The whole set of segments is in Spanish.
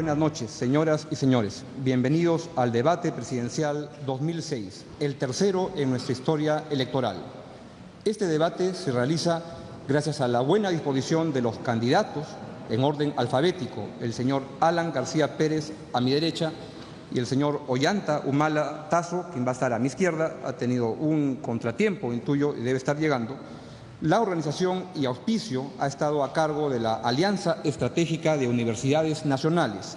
buenas noches, señoras y señores. Bienvenidos al debate presidencial 2006, el tercero en nuestra historia electoral. Este debate se realiza gracias a la buena disposición de los candidatos en orden alfabético, el señor Alan García Pérez a mi derecha y el señor Ollanta Humala Tazo, quien va a estar a mi izquierda, ha tenido un contratiempo, intuyo, y debe estar llegando. La organización y auspicio ha estado a cargo de la Alianza Estratégica de Universidades Nacionales,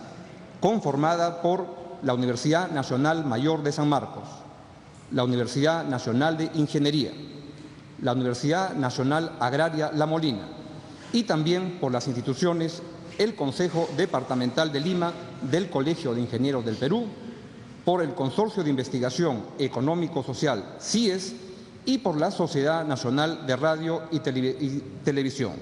conformada por la Universidad Nacional Mayor de San Marcos, la Universidad Nacional de Ingeniería, la Universidad Nacional Agraria La Molina y también por las instituciones el Consejo Departamental de Lima del Colegio de Ingenieros del Perú, por el Consorcio de Investigación Económico-Social CIES y por la Sociedad Nacional de Radio y Televisión.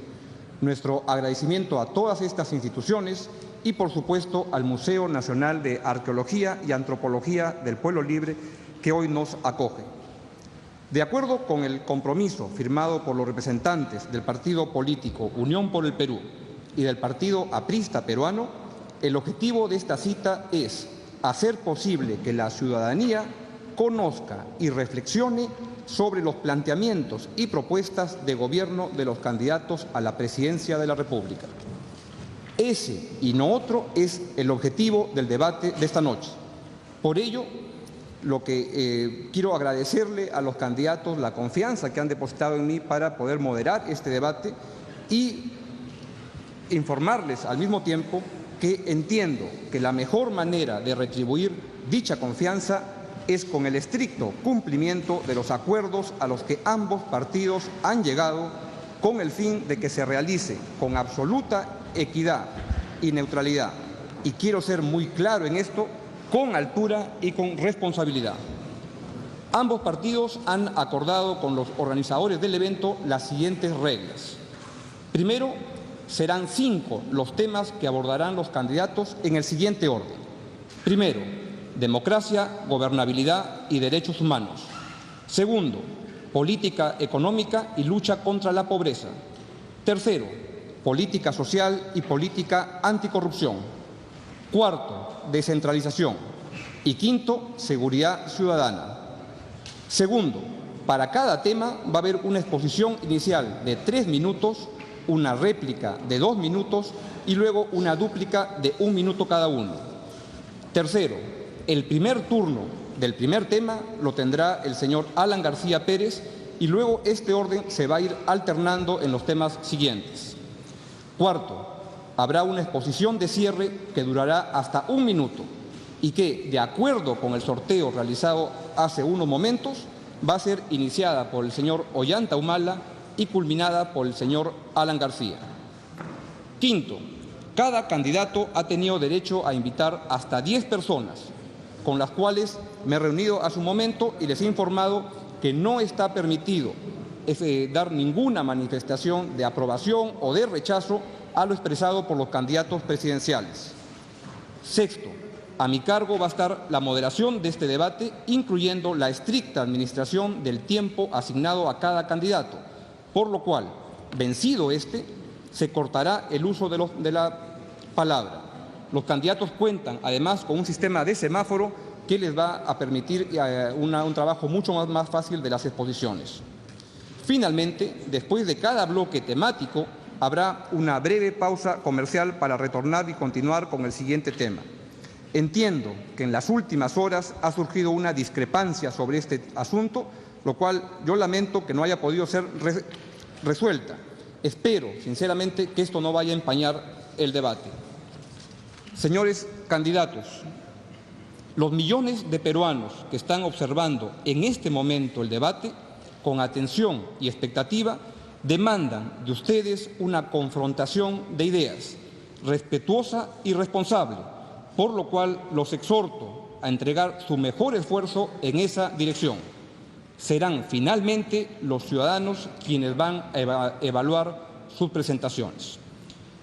Nuestro agradecimiento a todas estas instituciones y, por supuesto, al Museo Nacional de Arqueología y Antropología del Pueblo Libre que hoy nos acoge. De acuerdo con el compromiso firmado por los representantes del partido político Unión por el Perú y del Partido Aprista Peruano, el objetivo de esta cita es hacer posible que la ciudadanía conozca y reflexione sobre los planteamientos y propuestas de gobierno de los candidatos a la presidencia de la República. Ese y no otro es el objetivo del debate de esta noche. Por ello, lo que quiero agradecerle a los candidatos la confianza que han depositado en mí para poder moderar este debate y informarles al mismo tiempo que entiendo que la mejor manera de retribuir dicha confianza es con el estricto cumplimiento de los acuerdos a los que ambos partidos han llegado con el fin de que se realice con absoluta equidad y neutralidad. Y quiero ser muy claro en esto, con altura y con responsabilidad. Ambos partidos han acordado con los organizadores del evento las siguientes reglas. Primero, serán 5 los temas que abordarán los candidatos en el siguiente orden. Primero, democracia, gobernabilidad y derechos humanos. Segundo, política económica y lucha contra la pobreza. Tercero, política social y política anticorrupción. Cuarto, descentralización. Y quinto, seguridad ciudadana. Segundo, para cada tema va a haber una exposición inicial de 3 minutos, una réplica de 2 minutos y luego una dúplica de 1 minuto cada uno. Tercero, el primer turno del primer tema lo tendrá el señor Alan García Pérez y luego este orden se va a ir alternando en los temas siguientes. Cuarto, habrá una exposición de cierre que durará hasta 1 minuto y que, de acuerdo con el sorteo realizado hace unos momentos, va a ser iniciada por el señor Ollanta Humala y culminada por el señor Alan García. Quinto, cada candidato ha tenido derecho a invitar hasta 10 personas, con las cuales me he reunido a su momento y les he informado que no está permitido dar ninguna manifestación de aprobación o de rechazo a lo expresado por los candidatos presidenciales. Sexto, a mi cargo va a estar la moderación de este debate, incluyendo la estricta administración del tiempo asignado a cada candidato, por lo cual, vencido este, se cortará el uso de la palabra. Los candidatos cuentan, además, con un sistema de semáforo que les va a permitir un trabajo mucho más fácil de las exposiciones. Finalmente, después de cada bloque temático, habrá una breve pausa comercial para retornar y continuar con el siguiente tema. Entiendo que en las últimas horas ha surgido una discrepancia sobre este asunto, lo cual yo lamento que no haya podido ser resuelta. Espero, sinceramente, que esto no vaya a empañar el debate. Señores candidatos, los millones de peruanos que están observando en este momento el debate, con atención y expectativa, demandan de ustedes una confrontación de ideas, respetuosa y responsable, por lo cual los exhorto a entregar su mejor esfuerzo en esa dirección. Serán finalmente los ciudadanos quienes van a evaluar sus presentaciones.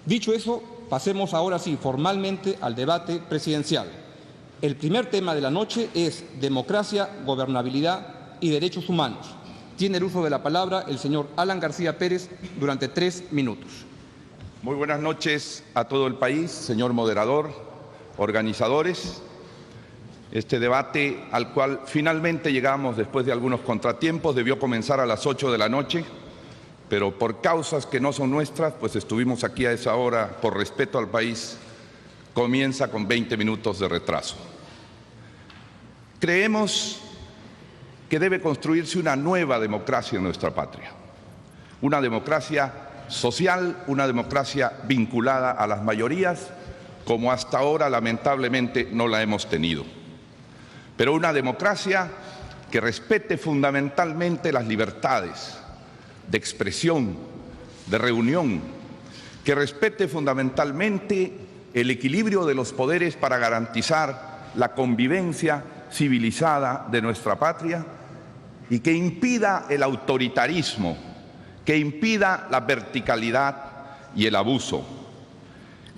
Dicho eso, pasemos ahora sí formalmente al debate presidencial. El primer tema de la noche es democracia, gobernabilidad y derechos humanos. Tiene el uso de la palabra el señor Alan García Pérez durante 3 minutos. Muy buenas noches a todo el país, señor moderador, organizadores. Este debate, al cual finalmente llegamos después de algunos contratiempos, debió comenzar a las 8 de la noche, pero por causas que no son nuestras, pues estuvimos aquí a esa hora por respeto al país. Comienza con 20 minutos de retraso. Creemos que debe construirse una nueva democracia en nuestra patria, una democracia social, una democracia vinculada a las mayorías, como hasta ahora lamentablemente no la hemos tenido, pero una democracia que respete fundamentalmente las libertades de expresión, de reunión, que respete fundamentalmente el equilibrio de los poderes para garantizar la convivencia civilizada de nuestra patria y que impida el autoritarismo, que impida la verticalidad y el abuso.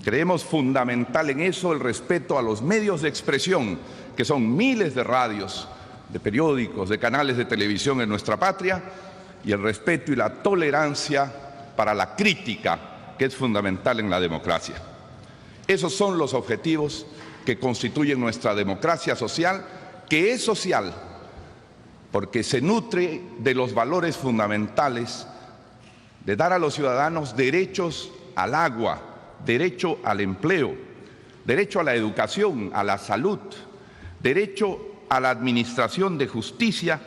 Creemos fundamental en eso el respeto a los medios de expresión, que son miles de radios, de periódicos, de canales de televisión en nuestra patria, y el respeto y la tolerancia para la crítica, que es fundamental en la democracia. Esos son los objetivos que constituyen nuestra democracia social, que es social porque se nutre de los valores fundamentales de dar a los ciudadanos derechos al agua, derecho al empleo, derecho a la educación, a la salud, derecho a la administración de justicia,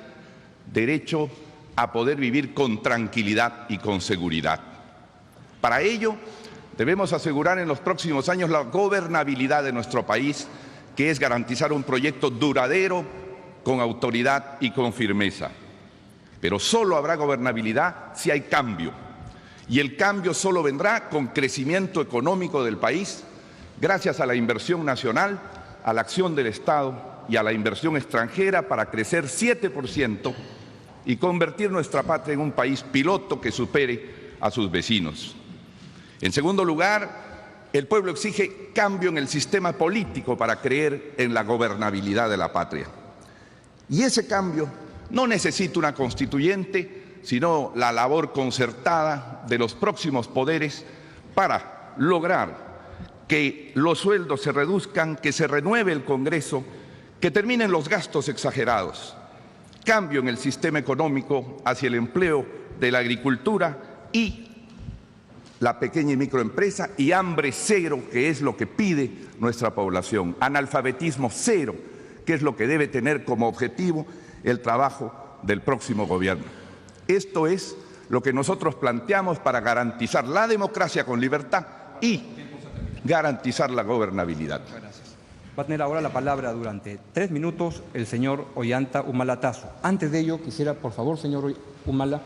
derecho a poder vivir con tranquilidad y con seguridad. Para ello, debemos asegurar en los próximos años la gobernabilidad de nuestro país, que es garantizar un proyecto duradero, con autoridad y con firmeza. Pero solo habrá gobernabilidad si hay cambio. Y el cambio solo vendrá con crecimiento económico del país, gracias a la inversión nacional, a la acción del Estado y a la inversión extranjera para crecer 7% y convertir nuestra patria en un país piloto que supere a sus vecinos. En segundo lugar, el pueblo exige cambio en el sistema político para creer en la gobernabilidad de la patria. Y ese cambio no necesita una constituyente, sino la labor concertada de los próximos poderes para lograr que los sueldos se reduzcan, que se renueve el Congreso, que terminen los gastos exagerados, cambio en el sistema económico hacia el empleo de la agricultura y la pequeña y microempresa, y hambre cero, que es lo que pide nuestra población, analfabetismo cero, que es lo que debe tener como objetivo el trabajo del próximo gobierno. Esto es lo que nosotros planteamos para garantizar la democracia con libertad y garantizar la gobernabilidad. Gracias. Va a tener ahora la palabra durante 3 minutos el señor Ollanta Humala Tazo. Antes de ello, quisiera, por favor, señor Humala,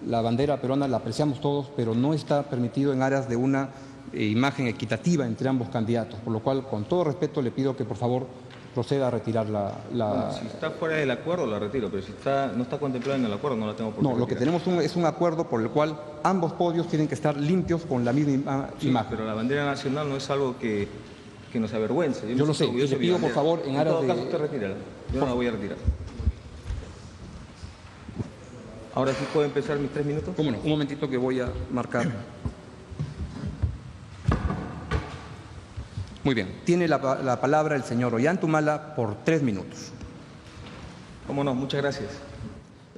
la bandera peruana la apreciamos todos, pero no está permitido en aras de una imagen equitativa entre ambos candidatos, por lo cual, con todo respeto, le pido que, por favor, proceda a retirar la... Bueno, si está fuera del acuerdo, la retiro, pero si no está contemplada en el acuerdo, no la tengo por qué No, lo que tenemos es un acuerdo por el cual ambos podios tienen que estar limpios con la misma imagen. Pero la bandera nacional no es algo que nos avergüence. Yo lo sé, le pido, por favor, en aras de... En todo caso, usted retírala. Yo no la voy a retirar. Ahora sí puedo empezar mis 3 minutos. ¿Cómo no? Un momentito que voy a marcar. Muy bien. Tiene la palabra el señor Ollanta Humala por 3 minutos. Cómo no, muchas gracias.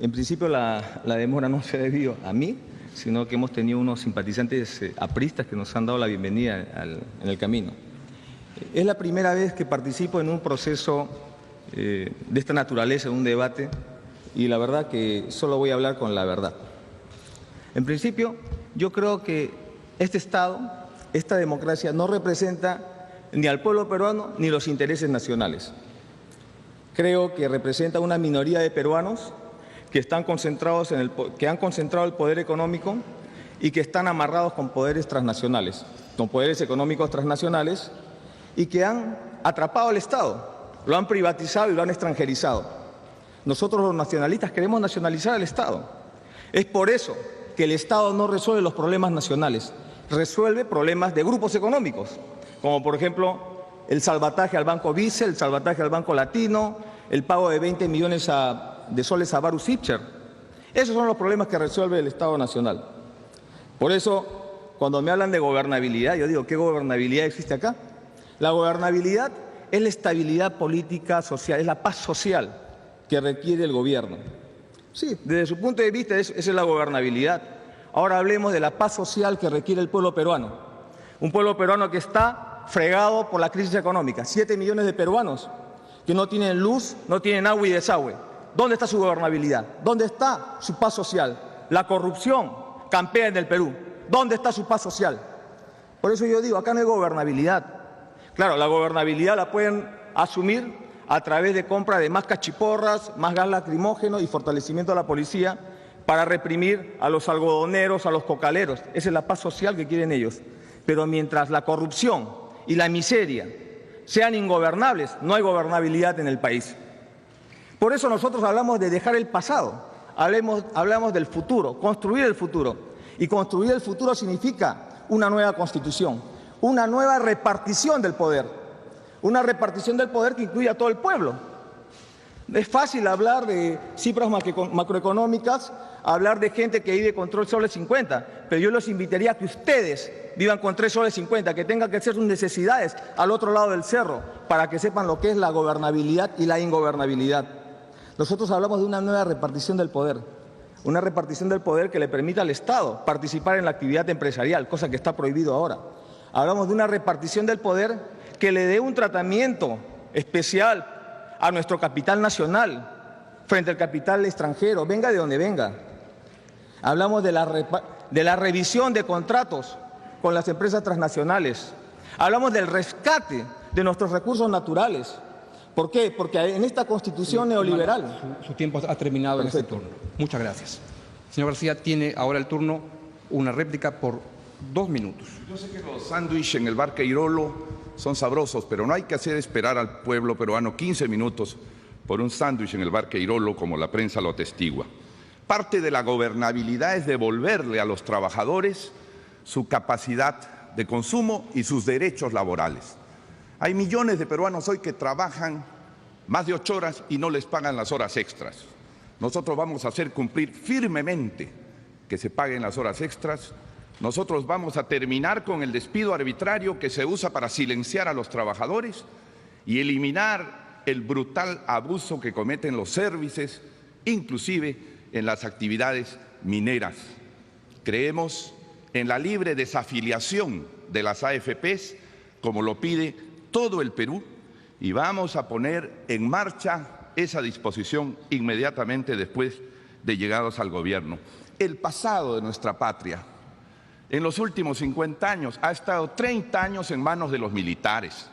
En principio la demora no se ha debido a mí, sino que hemos tenido unos simpatizantes apristas que nos han dado la bienvenida en el camino. Es la primera vez que participo en un proceso de esta naturaleza, en un debate, y la verdad que solo voy a hablar con la verdad. En principio, yo creo que este Estado, esta democracia, no representa ni al pueblo peruano ni los intereses nacionales. Creo que representa una minoría de peruanos que están concentrados que han concentrado el poder económico y que están amarrados con poderes transnacionales, con poderes económicos transnacionales, y que han atrapado al Estado, lo han privatizado y lo han extranjerizado. Nosotros los nacionalistas queremos nacionalizar al Estado. Es por eso que el Estado no resuelve los problemas nacionales, resuelve problemas de grupos económicos, como por ejemplo el salvataje al Banco Vice, el salvataje al Banco Latino, el pago de 20 millones de soles a Varus Sipcher. Esos son los problemas que resuelve el Estado Nacional. Por eso, cuando me hablan de gobernabilidad, yo digo, ¿qué gobernabilidad existe acá? La gobernabilidad es la estabilidad política social, es la paz social que requiere el gobierno. Sí, desde su punto de vista esa es la gobernabilidad. Ahora hablemos de la paz social que requiere el pueblo peruano. Un pueblo peruano que está fregado por la crisis económica. 7 millones de peruanos que no tienen luz, no tienen agua y desagüe. ¿Dónde está su gobernabilidad? ¿Dónde está su paz social? La corrupción campea en el Perú. ¿Dónde está su paz social? Por eso yo digo, acá no hay gobernabilidad. Claro, la gobernabilidad la pueden asumir a través de compra de más cachiporras, más gas lacrimógeno y fortalecimiento de la policía para reprimir a los algodoneros, a los cocaleros. Esa es la paz social que quieren ellos. Pero mientras la corrupción y la miseria sean ingobernables, no hay gobernabilidad en el país. Por eso nosotros hablamos de dejar el pasado, hablamos del futuro, construir el futuro. Y construir el futuro significa una nueva constitución, una nueva repartición del poder, una repartición del poder que incluya a todo el pueblo. Es fácil hablar de cifras macroeconómicas, hablar de gente que vive con 3 soles 50, pero yo los invitaría a que ustedes vivan con 3 soles 50, que tengan que hacer sus necesidades al otro lado del cerro, para que sepan lo que es la gobernabilidad y la ingobernabilidad. Nosotros hablamos de una nueva repartición del poder, una repartición del poder que le permita al Estado participar en la actividad empresarial, cosa que está prohibido ahora. Hablamos de una repartición del poder que le dé un tratamiento especial a nuestro capital nacional frente al capital extranjero, venga de donde venga. Hablamos de la revisión de contratos con las empresas transnacionales. Hablamos del rescate de nuestros recursos naturales. ¿Por qué? Porque en esta constitución neoliberal... Su tiempo ha terminado. Perfecto. En este turno. Muchas gracias. Señor García, tiene ahora el turno una réplica por 2 minutos. Yo sé que los sándwiches en el bar Queirolo son sabrosos, pero no hay que hacer esperar al pueblo peruano 15 minutos por un sándwich en el bar Queirolo, como la prensa lo atestigua. Parte de la gobernabilidad es devolverle a los trabajadores su capacidad de consumo y sus derechos laborales. Hay millones de peruanos hoy que trabajan más de 8 horas y no les pagan las horas extras. Nosotros vamos a hacer cumplir firmemente que se paguen las horas extras. Nosotros vamos a terminar con el despido arbitrario que se usa para silenciar a los trabajadores y eliminar el brutal abuso que cometen los servicios, inclusive en las actividades mineras. Creemos en la libre desafiliación de las AFPs, como lo pide todo el Perú, y vamos a poner en marcha esa disposición inmediatamente después de llegados al gobierno. El pasado de nuestra patria, en los últimos 50 años, ha estado 30 años en manos de los militares.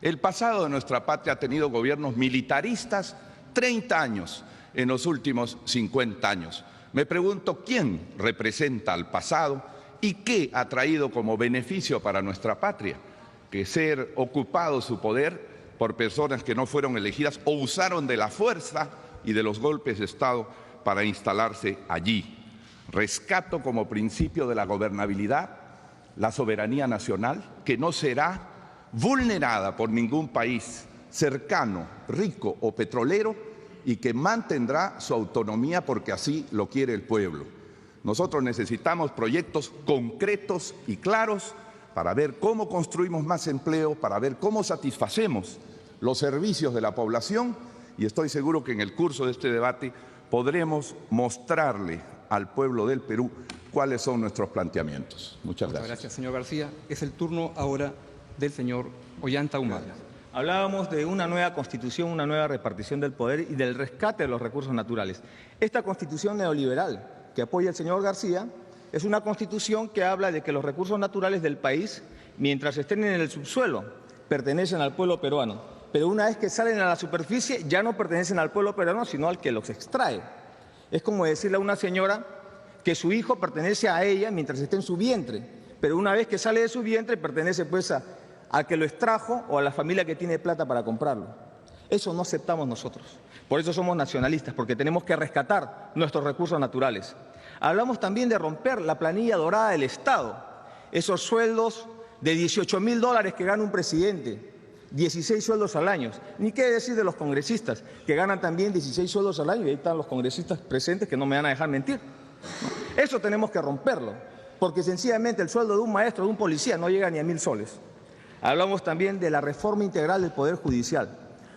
El pasado de nuestra patria ha tenido gobiernos militaristas 30 años en los últimos 50 años. Me pregunto quién representa al pasado y qué ha traído como beneficio para nuestra patria, que ser ocupado su poder por personas que no fueron elegidas o usaron de la fuerza y de los golpes de Estado para instalarse allí. Rescato como principio de la gobernabilidad la soberanía nacional, que no será vulnerada por ningún país cercano, rico o petrolero, y que mantendrá su autonomía porque así lo quiere el pueblo. Nosotros necesitamos proyectos concretos y claros para ver cómo construimos más empleo, para ver cómo satisfacemos los servicios de la población, y estoy seguro que en el curso de este debate podremos mostrarle al pueblo del Perú cuáles son nuestros planteamientos. Muchas gracias. Muchas gracias, señor García. Es el turno ahora del señor Ollanta Humala. Hablábamos de una nueva constitución, una nueva repartición del poder y del rescate de los recursos naturales. Esta constitución neoliberal que apoya el señor García es una constitución que habla de que los recursos naturales del país, mientras estén en el subsuelo, pertenecen al pueblo peruano. Pero una vez que salen a la superficie, ya no pertenecen al pueblo peruano, sino al que los extrae. Es como decirle a una señora que su hijo pertenece a ella mientras esté en su vientre, pero una vez que sale de su vientre pertenece pues al que lo extrajo o a la familia que tiene plata para comprarlo. Eso no aceptamos nosotros. Por eso somos nacionalistas, porque tenemos que rescatar nuestros recursos naturales. Hablamos también de romper la planilla dorada del Estado, esos sueldos de $18.000 que gana un presidente, 16 sueldos al año. Ni qué decir de los congresistas, que ganan también 16 sueldos al año, y ahí están los congresistas presentes que no me van a dejar mentir. Eso tenemos que romperlo, porque sencillamente el sueldo de un maestro, de un policía, no llega ni a 1.000 soles. Hablamos también de la reforma integral del Poder Judicial.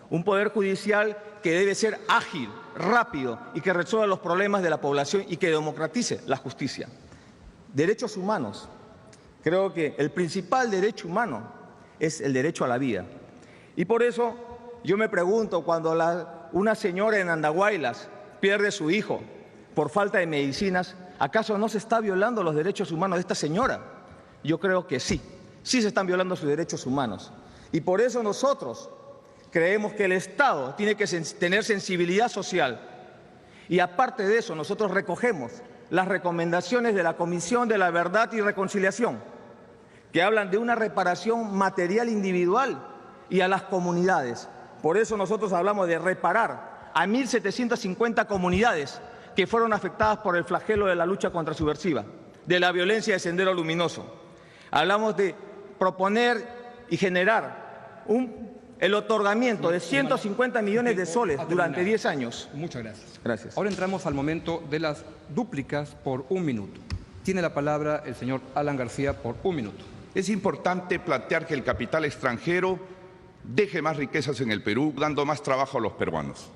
Un Poder Judicial que debe ser ágil, rápido y que resuelva los problemas de la población y que democratice la justicia. Derechos humanos. Creo que el principal derecho humano es el derecho a la vida. Y por eso yo me pregunto, cuando una señora en Andahuaylas pierde su hijo por falta de medicinas, ¿acaso no se está violando los derechos humanos de esta señora? Yo creo que sí, sí se están violando sus derechos humanos. Y por eso nosotros creemos que el Estado tiene que tener sensibilidad social. Y aparte de eso, nosotros recogemos las recomendaciones de la Comisión de la Verdad y Reconciliación, que hablan de una reparación material individual y a las comunidades. Por eso nosotros hablamos de reparar a 1.750 comunidades que fueron afectadas por el flagelo de la lucha contrasubversiva, de la violencia de Sendero Luminoso. Hablamos de proponer y generar el otorgamiento de 150 millones de soles durante 10 años. Muchas gracias. Gracias. Ahora entramos al momento de las dúplicas por 1 minuto. Tiene la palabra el señor Alan García por 1 minuto. Es importante plantear que el capital extranjero deje más riquezas en el Perú, dando más trabajo a los peruanos.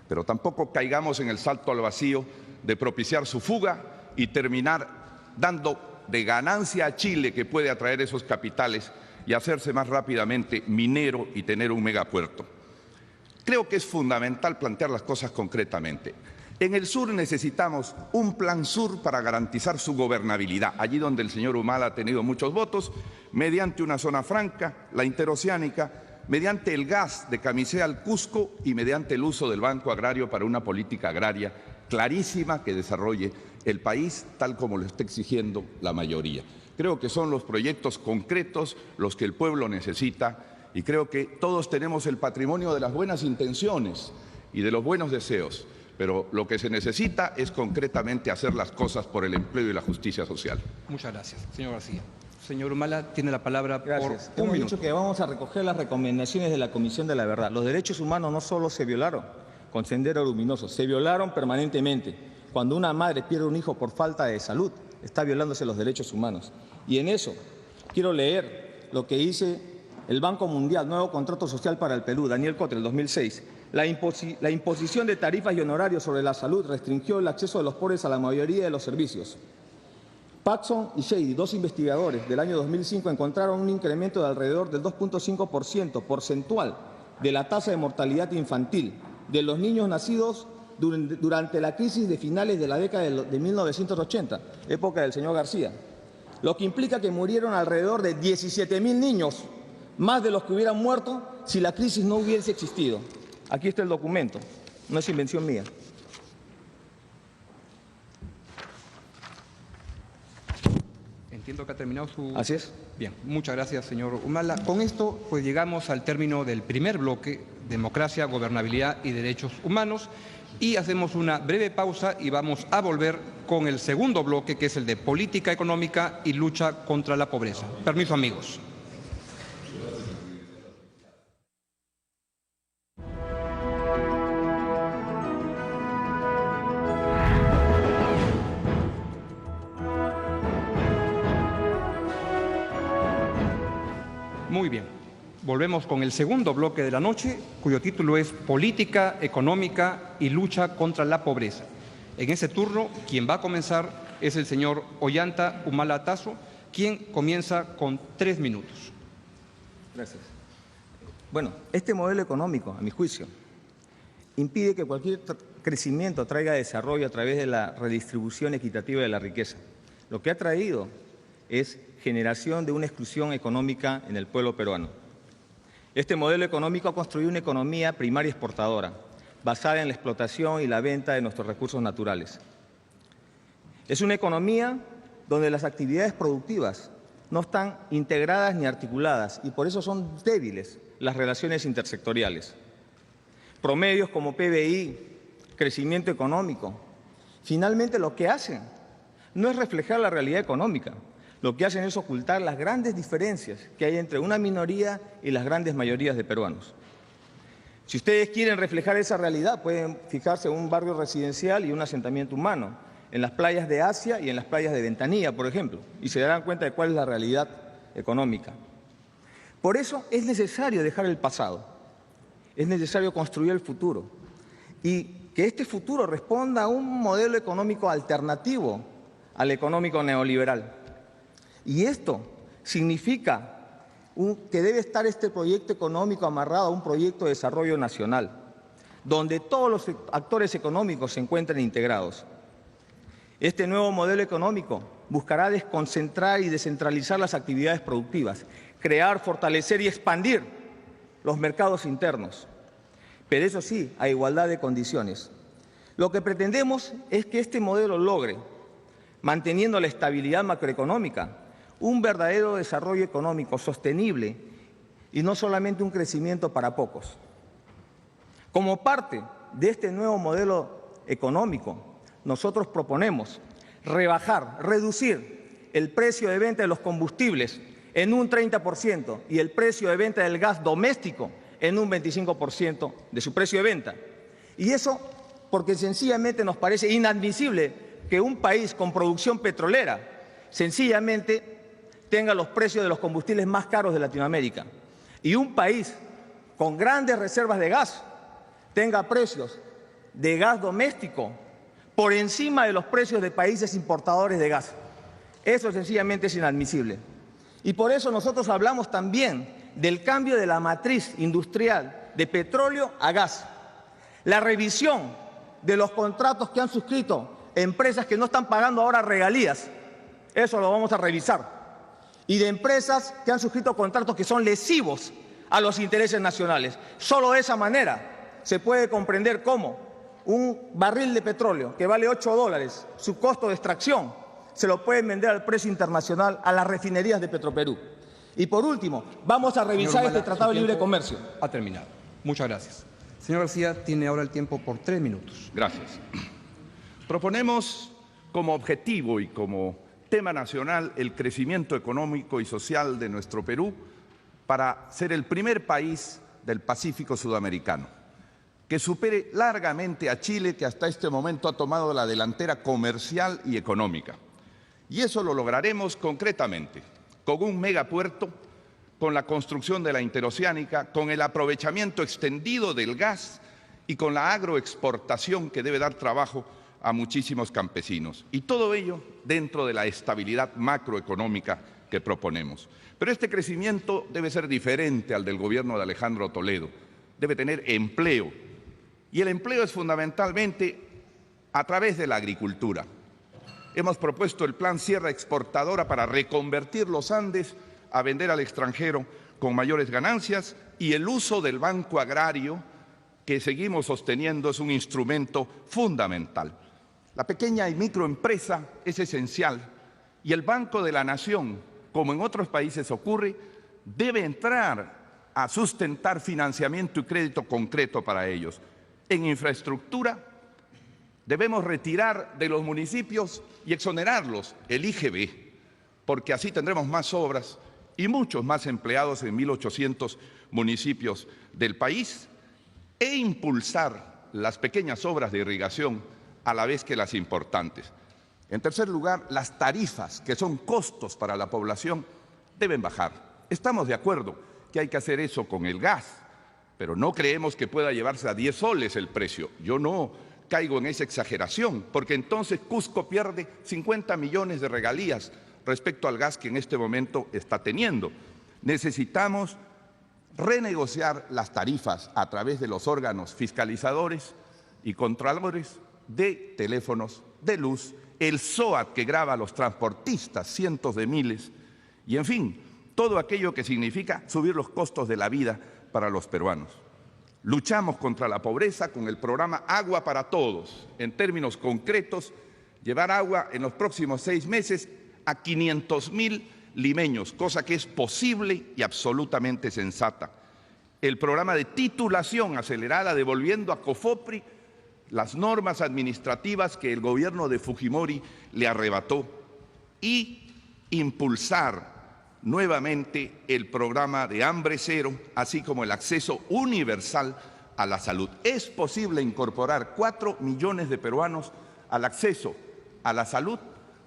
Pero tampoco caigamos en el salto al vacío de propiciar su fuga y terminar dando de ganancia a Chile, que puede atraer esos capitales y hacerse más rápidamente minero y tener un megapuerto. Creo que es fundamental plantear las cosas concretamente. En el sur necesitamos un plan sur para garantizar su gobernabilidad, allí donde el señor Humala ha tenido muchos votos, mediante una zona franca, la interoceánica, mediante el gas de Camisea al Cusco y mediante el uso del Banco Agrario para una política agraria clarísima que desarrolle el país tal como lo está exigiendo la mayoría. Creo que son los proyectos concretos los que el pueblo necesita y creo que todos tenemos el patrimonio de las buenas intenciones y de los buenos deseos, pero lo que se necesita es concretamente hacer las cosas por el empleo y la justicia social. Muchas gracias, señor García. Señor Humala, tiene la palabra Gracias. por 1 Hemos minuto. dicho que vamos a recoger las recomendaciones de la Comisión de la Verdad. Los derechos humanos no solo se violaron con Sendero Luminoso, se violaron permanentemente. Cuando una madre pierde un hijo por falta de salud, está violándose los derechos humanos. Y en eso quiero leer lo que dice el Banco Mundial, Nuevo Contrato Social para el Perú, Daniel Cotre, el 2006. La imposición de tarifas y honorarios sobre la salud restringió el acceso de los pobres a la mayoría de los servicios. Paxson y Shady, 2 investigadores del año 2005, encontraron un incremento de alrededor del 2.5% porcentual de la tasa de mortalidad infantil de los niños nacidos durante la crisis de finales de la década de 1980, época del señor García, lo que implica que murieron alrededor de 17.000 niños, más de los que hubieran muerto si la crisis no hubiese existido. Aquí está el documento, no es invención mía. Entiendo que ha terminado su... Así es. Bien, muchas gracias, señor Humala. Con esto, pues llegamos al término del primer bloque, democracia, gobernabilidad y derechos humanos, y hacemos una breve pausa y vamos a volver con el segundo bloque, que es el de política económica y lucha contra la pobreza. Permiso, amigos. Muy bien, volvemos con el segundo bloque de la noche, cuyo título es Política Económica y Lucha contra la Pobreza. En ese turno, quien va a comenzar es el señor Ollanta Humala Tasso, quien comienza con 3 minutos. Gracias. Bueno, este modelo económico, a mi juicio, impide que cualquier crecimiento traiga desarrollo a través de la redistribución equitativa de la riqueza. Lo que ha traído es generación de una exclusión económica en el pueblo peruano. Este modelo económico ha construido una economía primaria exportadora, basada en la explotación y la venta de nuestros recursos naturales. Es una economía donde las actividades productivas no están integradas ni articuladas y por eso son débiles las relaciones intersectoriales. Promedios como PBI, crecimiento económico, finalmente lo que hacen no es reflejar la realidad económica. Lo que hacen es ocultar las grandes diferencias que hay entre una minoría y las grandes mayorías de peruanos. Si ustedes quieren reflejar esa realidad, pueden fijarse en un barrio residencial y un asentamiento humano, en las playas de Asia y en las playas de Ventanilla, por ejemplo, y se darán cuenta de cuál es la realidad económica. Por eso es necesario dejar el pasado, es necesario construir el futuro y que este futuro responda a un modelo económico alternativo al económico neoliberal. Y esto significa que debe estar este proyecto económico amarrado a un proyecto de desarrollo nacional, donde todos los actores económicos se encuentren integrados. Este nuevo modelo económico buscará desconcentrar y descentralizar las actividades productivas, crear, fortalecer y expandir los mercados internos, pero eso sí, a igualdad de condiciones. Lo que pretendemos es que este modelo logre, manteniendo la estabilidad macroeconómica, un verdadero desarrollo económico sostenible y no solamente un crecimiento para pocos. Como parte de este nuevo modelo económico, nosotros proponemos reducir el precio de venta de los combustibles en un 30% y el precio de venta del gas doméstico en un 25% de su precio de venta. Y eso porque sencillamente nos parece inadmisible que un país con producción petrolera sencillamente tenga los precios de los combustibles más caros de Latinoamérica y un país con grandes reservas de gas tenga precios de gas doméstico por encima de los precios de países importadores de gas. Eso sencillamente es inadmisible. Y por eso nosotros hablamos también del cambio de la matriz industrial de petróleo a gas. La revisión de los contratos que han suscrito empresas que no están pagando ahora regalías, eso lo vamos a revisar. Y de empresas que han suscrito contratos que son lesivos a los intereses nacionales. Solo de esa manera se puede comprender cómo un barril de petróleo que vale $8, su costo de extracción, se lo pueden vender al precio internacional a las refinerías de Petroperú. Y por último, vamos a revisar este Tratado de Libre Comercio. Ha terminado. Muchas gracias. Señor García, tiene ahora el tiempo por 3 minutos. Gracias. Proponemos como objetivo y como tema nacional el crecimiento económico y social de nuestro Perú para ser el primer país del Pacífico sudamericano que supere largamente a Chile, que hasta este momento ha tomado la delantera comercial y económica. Y eso lo lograremos concretamente con un megapuerto, con la construcción de la interoceánica, con el aprovechamiento extendido del gas y con la agroexportación que debe dar trabajo a muchísimos campesinos. Y todo ello dentro de la estabilidad macroeconómica que proponemos. Pero este crecimiento debe ser diferente al del gobierno de Alejandro Toledo. Debe tener empleo. Y el empleo es fundamentalmente a través de la agricultura. Hemos propuesto el Plan Sierra Exportadora para reconvertir los Andes a vender al extranjero con mayores ganancias y el uso del Banco Agrario, que seguimos sosteniendo, es un instrumento fundamental. La pequeña y microempresa es esencial y el Banco de la Nación, como en otros países ocurre, debe entrar a sustentar financiamiento y crédito concreto para ellos. En infraestructura, debemos retirar de los municipios y exonerarlos el IGB, porque así tendremos más obras y muchos más empleados en 1.800 municipios del país, e impulsar las pequeñas obras de irrigación a la vez que las importantes. En tercer lugar, las tarifas, que son costos para la población, deben bajar. Estamos de acuerdo que hay que hacer eso con el gas, pero no creemos que pueda llevarse a 10 soles el precio. Yo no caigo en esa exageración, porque entonces Cusco pierde 50 millones de regalías respecto al gas que en este momento está teniendo. Necesitamos renegociar las tarifas a través de los órganos fiscalizadores y controladores de teléfonos, de luz, el SOAT que grava a los transportistas, cientos de miles, y en fin, todo aquello que significa subir los costos de la vida para los peruanos. Luchamos contra la pobreza con el programa Agua para Todos. En términos concretos, llevar agua en los próximos 6 meses a 500.000 limeños, cosa que es posible y absolutamente sensata. El programa de titulación acelerada, devolviendo a COFOPRI las normas administrativas que el gobierno de Fujimori le arrebató, y impulsar nuevamente el programa de hambre cero, así como el acceso universal a la salud. Es posible incorporar 4 millones de peruanos al acceso a la salud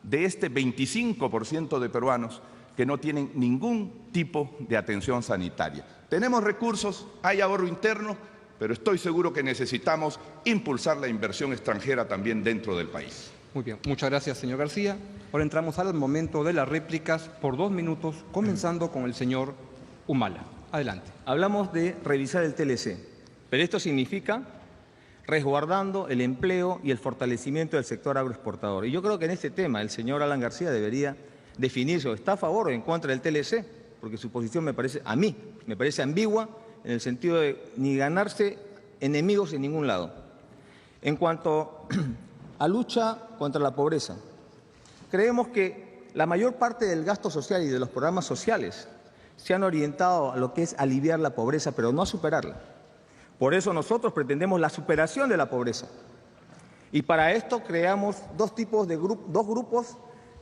de este 25% de peruanos que no tienen ningún tipo de atención sanitaria. Tenemos recursos, hay ahorro interno, pero estoy seguro que necesitamos impulsar la inversión extranjera también dentro del país. Muy bien, muchas gracias, señor García. Ahora entramos al momento de las réplicas por 2 minutos, comenzando con el señor Humala. Adelante. Hablamos de revisar el TLC, pero esto significa resguardando el empleo y el fortalecimiento del sector agroexportador. Y yo creo que en este tema el señor Alan García debería definirse o está a favor o en contra del TLC, porque su posición a mí me parece ambigua en el sentido de ni ganarse enemigos en ningún lado. En cuanto a lucha contra la pobreza, creemos que la mayor parte del gasto social y de los programas sociales se han orientado a lo que es aliviar la pobreza, pero no a superarla. Por eso nosotros pretendemos la superación de la pobreza. Y para esto creamos dos grupos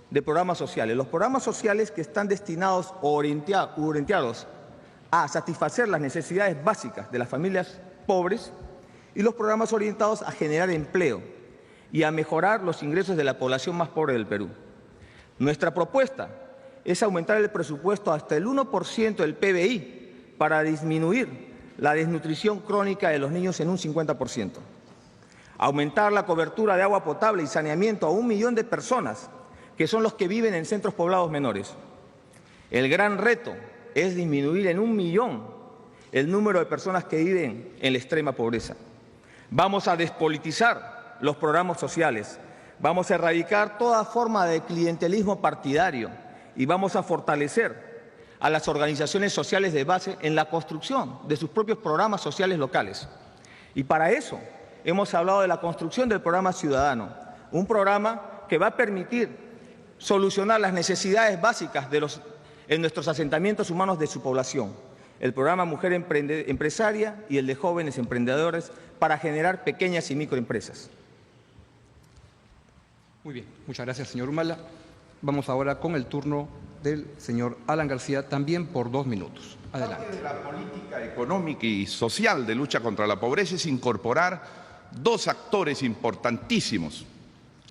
de programas sociales. Los programas sociales que están destinados o orientados a satisfacer las necesidades básicas de las familias pobres y los programas orientados a generar empleo y a mejorar los ingresos de la población más pobre del Perú. Nuestra propuesta es aumentar el presupuesto hasta el 1% del PBI para disminuir la desnutrición crónica de los niños en un 50%. Aumentar la cobertura de agua potable y saneamiento a 1 millón de personas, que son los que viven en centros poblados menores. El gran reto es disminuir en 1 millón el número de personas que viven en la extrema pobreza. Vamos a despolitizar los programas sociales, vamos a erradicar toda forma de clientelismo partidario y vamos a fortalecer a las organizaciones sociales de base en la construcción de sus propios programas sociales locales. Y para eso hemos hablado de la construcción del programa Ciudadano, un programa que va a permitir solucionar las necesidades básicas en nuestros asentamientos humanos de su población. El programa Mujer Empresaria y el de Jóvenes Emprendedores para generar pequeñas y microempresas. Muy bien, muchas gracias, señor Humala. Vamos ahora con el turno del señor Alan García, también por 2 minutos. Adelante. Parte de la política económica y social de lucha contra la pobreza es incorporar 2 actores importantísimos.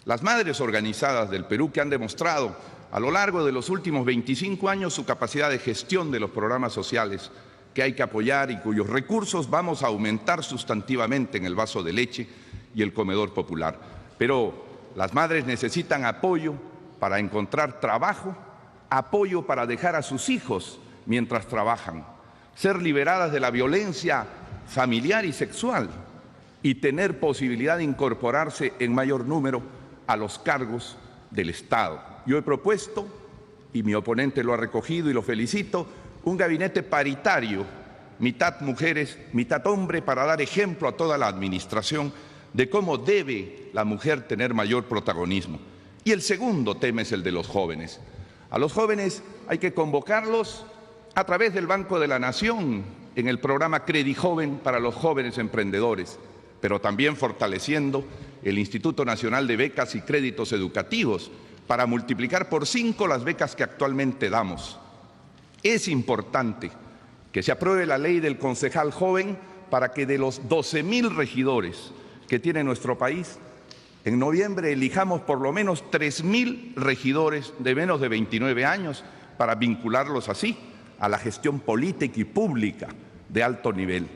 Las madres organizadas del Perú, que han demostrado a lo largo de los últimos 25 años su capacidad de gestión de los programas sociales que hay que apoyar y cuyos recursos vamos a aumentar sustantivamente en el vaso de leche y el comedor popular. Pero las madres necesitan apoyo para encontrar trabajo, apoyo para dejar a sus hijos mientras trabajan, ser liberadas de la violencia familiar y sexual y tener posibilidad de incorporarse en mayor número a los cargos del Estado. Yo he propuesto, y mi oponente lo ha recogido y lo felicito, un gabinete paritario, mitad mujeres, mitad hombre, para dar ejemplo a toda la administración de cómo debe la mujer tener mayor protagonismo. Y el segundo tema es el de los jóvenes. A los jóvenes hay que convocarlos a través del Banco de la Nación en el programa Credijoven para los jóvenes emprendedores, pero también fortaleciendo el Instituto Nacional de Becas y Créditos Educativos para multiplicar por 5 las becas que actualmente damos. Es importante que se apruebe la ley del concejal joven para que de los 12.000 regidores que tiene nuestro país, en noviembre elijamos por lo menos 3.000 regidores de menos de 29 años para vincularlos así a la gestión política y pública de alto nivel.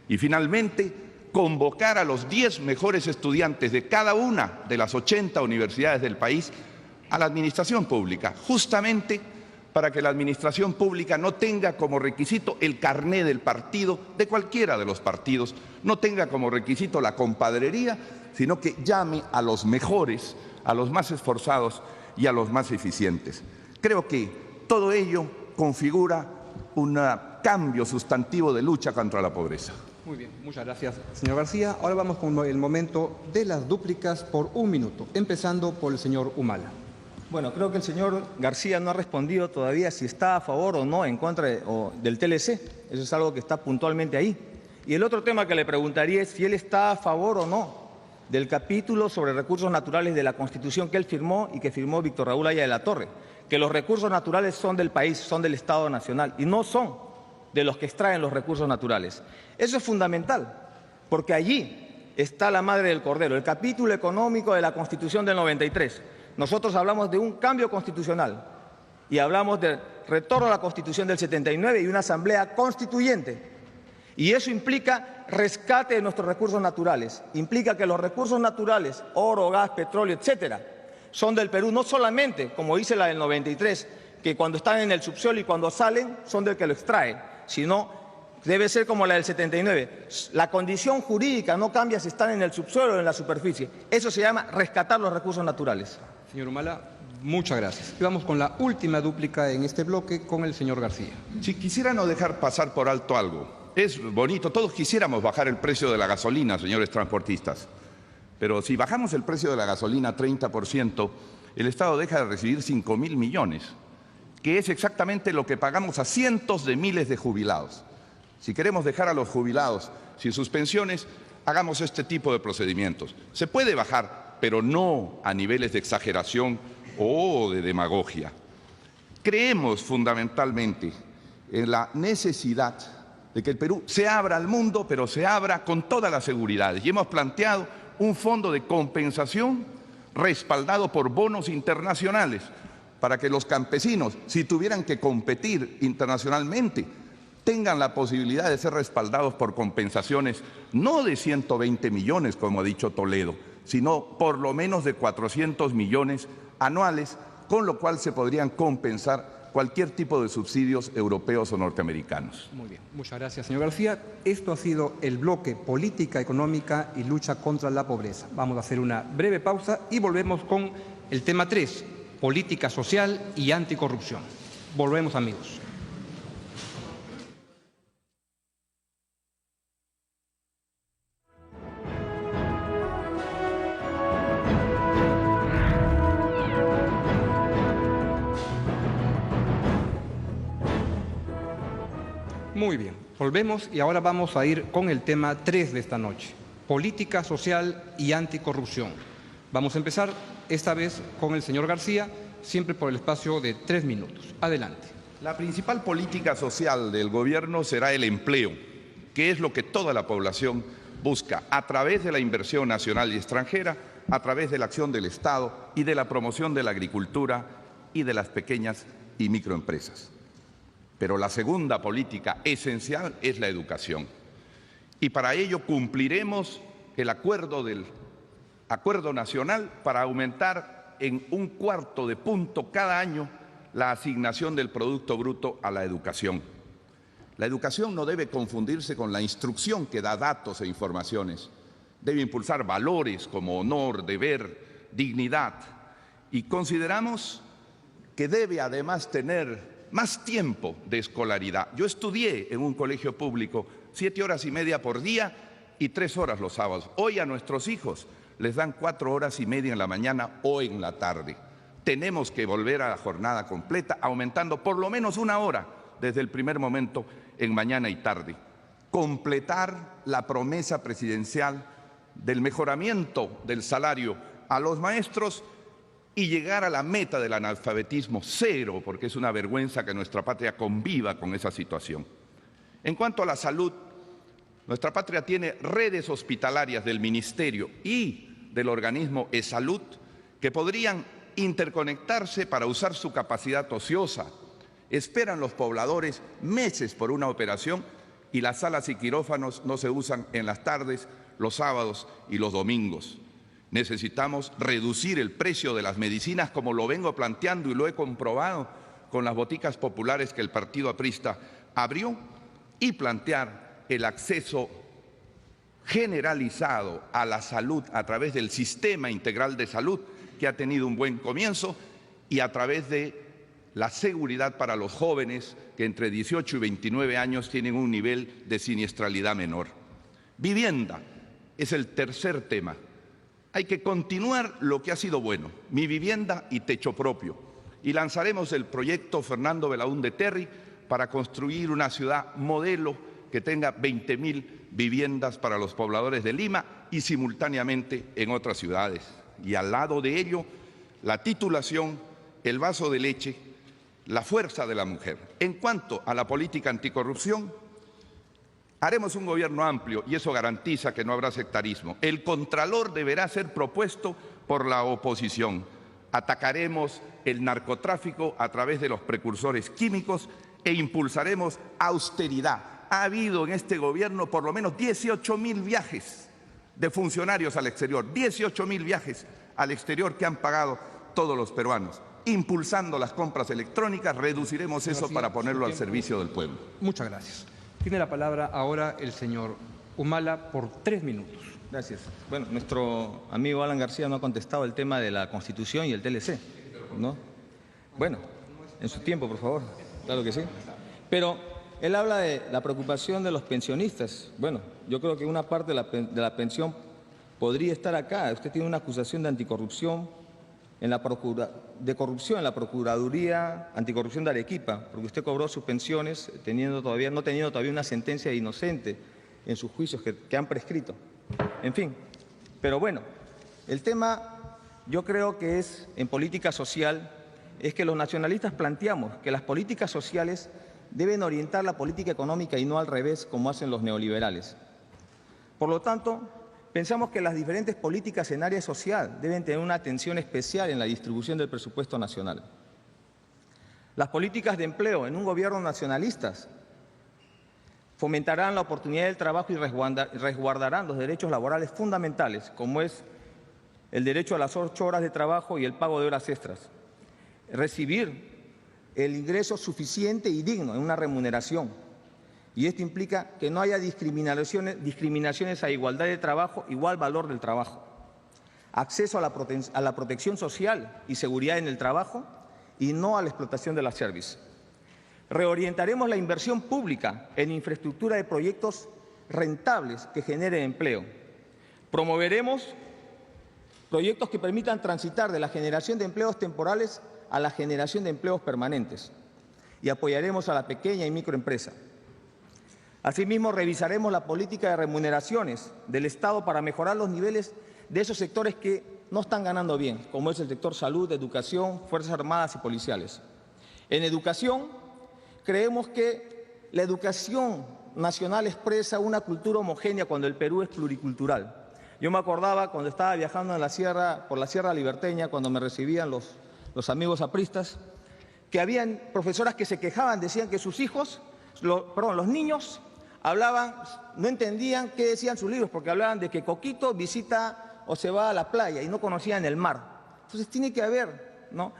Y finalmente, convocar a los 10 mejores estudiantes de cada una de las 80 universidades del país a la administración pública, justamente para que la administración pública no tenga como requisito el carné del partido, de cualquiera de los partidos, no tenga como requisito la compadrería, sino que llame a los mejores, a los más esforzados y a los más eficientes. Creo que todo ello configura un cambio sustantivo de lucha contra la pobreza. Muy bien, muchas gracias, señor García. Ahora vamos con el momento de las dúplicas por 1 minuto, empezando por el señor Humala. Bueno, creo que el señor García no ha respondido todavía si está a favor o no en contra del TLC. Eso es algo que está puntualmente ahí. Y el otro tema que le preguntaría es si él está a favor o no del capítulo sobre recursos naturales de la Constitución que él firmó y que firmó Víctor Raúl Haya de la Torre, que los recursos naturales son del país, son del Estado Nacional y no son de los que extraen los recursos naturales. Eso es fundamental, porque allí está la madre del cordero, el capítulo económico de la Constitución del 93. Nosotros hablamos de un cambio constitucional y hablamos de retorno a la Constitución del 79 y una asamblea constituyente. Y eso implica rescate de nuestros recursos naturales, implica que los recursos naturales, oro, gas, petróleo, etcétera, son del Perú, no solamente, como dice la del 93, que cuando están en el subsuelo y cuando salen son del que lo extrae, sino debe ser como la del 79. La condición jurídica no cambia si están en el subsuelo o en la superficie. Eso se llama rescatar los recursos naturales. Señor Humala, muchas gracias. Y vamos con la última dúplica en este bloque con el señor García. Si quisiera no dejar pasar por alto algo. Es bonito, todos quisiéramos bajar el precio de la gasolina, señores transportistas. Pero si bajamos el precio de la gasolina 30%, el Estado deja de recibir 5.000 millones, que es exactamente lo que pagamos a cientos de miles de jubilados. Si queremos dejar a los jubilados sin sus pensiones, hagamos este tipo de procedimientos. Se puede bajar, pero no a niveles de exageración o de demagogia. Creemos fundamentalmente en la necesidad de que el Perú se abra al mundo, pero se abra con todas las seguridades. Y hemos planteado un fondo de compensación respaldado por bonos internacionales para que los campesinos, si tuvieran que competir internacionalmente, tengan la posibilidad de ser respaldados por compensaciones no de 120 millones, como ha dicho Toledo, sino por lo menos de 400 millones anuales, con lo cual se podrían compensar cualquier tipo de subsidios europeos o norteamericanos. Muy bien, muchas gracias, señor García. Esto ha sido el bloque Política Económica y Lucha contra la Pobreza. Vamos a hacer una breve pausa y volvemos con el tema 3, Política Social y Anticorrupción. Volvemos, amigos. Muy bien, volvemos y ahora vamos a ir con el tema 3 de esta noche, política social y anticorrupción. Vamos a empezar esta vez con el señor García, siempre por el espacio de 3 minutos. Adelante. La principal política social del gobierno será el empleo, que es lo que toda la población busca a través de la inversión nacional y extranjera, a través de la acción del Estado y de la promoción de la agricultura y de las pequeñas y microempresas. Pero la segunda política esencial es la educación. Y para ello cumpliremos el acuerdo nacional para aumentar en 1/4 punto cada año la asignación del Producto Bruto a la educación. La educación no debe confundirse con la instrucción que da datos e informaciones. Debe impulsar valores como honor, deber, dignidad. Y consideramos que debe además tener más tiempo de escolaridad. Yo estudié en un colegio público 7 horas y media por día y 3 horas los sábados. Hoy a nuestros hijos les dan 4 horas y media en la mañana o en la tarde. Tenemos que volver a la jornada completa, aumentando por lo menos 1 hora desde el primer momento en mañana y tarde. Completar la promesa presidencial del mejoramiento del salario a los maestros y llegar a la meta del analfabetismo cero, porque es una vergüenza que nuestra patria conviva con esa situación. En cuanto a la salud, nuestra patria tiene redes hospitalarias del Ministerio y del organismo eSalud que podrían interconectarse para usar su capacidad ociosa. Esperan los pobladores meses por una operación y las salas y quirófanos no se usan en las tardes, los sábados y los domingos. Necesitamos reducir el precio de las medicinas, como lo vengo planteando y lo he comprobado con las boticas populares que el partido aprista abrió, y plantear el acceso generalizado a la salud a través del Sistema Integral de Salud, que ha tenido un buen comienzo, y a través de la seguridad para los jóvenes que entre 18 y 29 años tienen un nivel de siniestralidad menor. Vivienda es el tercer tema. Hay que continuar lo que ha sido bueno, Mi Vivienda y Techo Propio. Y lanzaremos el proyecto Fernando Belaúnde Terry para construir una ciudad modelo que tenga 20.000 viviendas para los pobladores de Lima y simultáneamente en otras ciudades. Y al lado de ello, la titulación, el vaso de leche, la fuerza de la mujer. En cuanto a la política anticorrupción, haremos un gobierno amplio y eso garantiza que no habrá sectarismo. El contralor deberá ser propuesto por la oposición. Atacaremos el narcotráfico a través de los precursores químicos e impulsaremos austeridad. Ha habido en este gobierno por lo menos 18.000 viajes de funcionarios al exterior, 18.000 viajes al exterior que han pagado todos los peruanos. Impulsando las compras electrónicas, reduciremos eso para ponerlo al servicio del pueblo. Muchas gracias. Tiene la palabra ahora el señor Humala por 3 minutos. Gracias. Bueno, nuestro amigo Alan García no ha contestado el tema de la Constitución y el TLC, ¿no? Bueno, en su tiempo, por favor. Claro que sí. Pero él habla de la preocupación de los pensionistas. Bueno, yo creo que una parte de la pensión podría estar acá. Usted tiene una acusación de anticorrupción de corrupción en la Procuraduría Anticorrupción de Arequipa, porque usted cobró sus pensiones no teniendo todavía una sentencia de inocente en sus juicios que han prescrito. En fin, pero bueno, el tema yo creo que es en política social, es que los nacionalistas planteamos que las políticas sociales deben orientar la política económica y no al revés como hacen los neoliberales. Por lo tanto, pensamos que las diferentes políticas en área social deben tener una atención especial en la distribución del presupuesto nacional. Las políticas de empleo en un gobierno nacionalista fomentarán la oportunidad del trabajo y resguardarán los derechos laborales fundamentales, como es el derecho a las 8 horas de trabajo y el pago de horas extras. Recibir el ingreso suficiente y digno en una remuneración. Y esto implica que no haya discriminaciones a igualdad de trabajo, igual valor del trabajo. Acceso a la protección social y seguridad en el trabajo y no a la explotación de la cerviz. Reorientaremos la inversión pública en infraestructura de proyectos rentables que generen empleo. Promoveremos proyectos que permitan transitar de la generación de empleos temporales a la generación de empleos permanentes. Y apoyaremos a la pequeña y microempresa. Asimismo, revisaremos la política de remuneraciones del Estado para mejorar los niveles de esos sectores que no están ganando bien, como es el sector salud, educación, Fuerzas Armadas y policiales. En educación, creemos que la educación nacional expresa una cultura homogénea cuando el Perú es pluricultural. Yo me acordaba cuando estaba viajando por la Sierra Liberteña, cuando me recibían los amigos apristas, que habían profesoras que se quejaban, decían que sus hijos, los niños, no entendían qué decían sus libros, porque hablaban de que Coquito visita o se va a la playa y no conocían el mar. Entonces tiene que haber, ¿no?,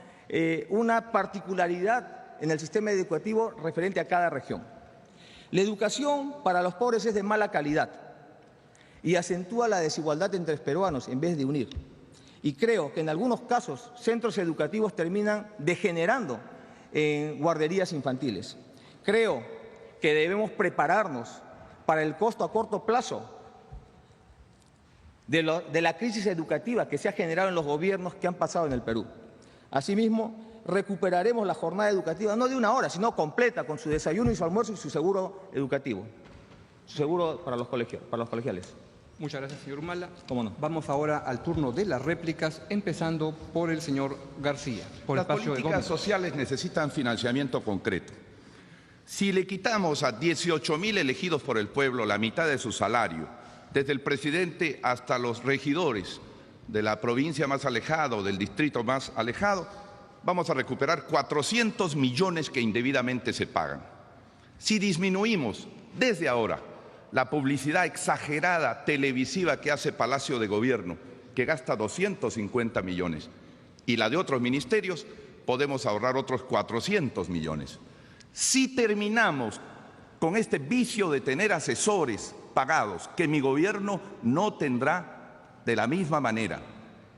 una particularidad en el sistema educativo referente a cada región. La educación para los pobres es de mala calidad y acentúa la desigualdad entre peruanos en vez de unir. Y creo que en algunos casos centros educativos terminan degenerando en guarderías infantiles. Creo que debemos prepararnos para el costo a corto plazo de la crisis educativa que se ha generado en los gobiernos que han pasado en el Perú. Asimismo, recuperaremos la jornada educativa, no de 1 hora, sino completa, con su desayuno y su almuerzo y su seguro educativo, su seguro para los colegiales. Muchas gracias, señor Humala. ¿Cómo no? Vamos ahora al turno de las réplicas, empezando por el señor García. Las políticas sociales necesitan financiamiento concreto. Si le quitamos a 18.000 elegidos por el pueblo la mitad de su salario, desde el presidente hasta los regidores de la provincia más alejada o del distrito más alejado, vamos a recuperar 400 millones que indebidamente se pagan. Si disminuimos desde ahora la publicidad exagerada televisiva que hace Palacio de Gobierno, que gasta 250 millones, y la de otros ministerios, podemos ahorrar otros 400 millones. Si terminamos con este vicio de tener asesores pagados, que mi gobierno no tendrá de la misma manera,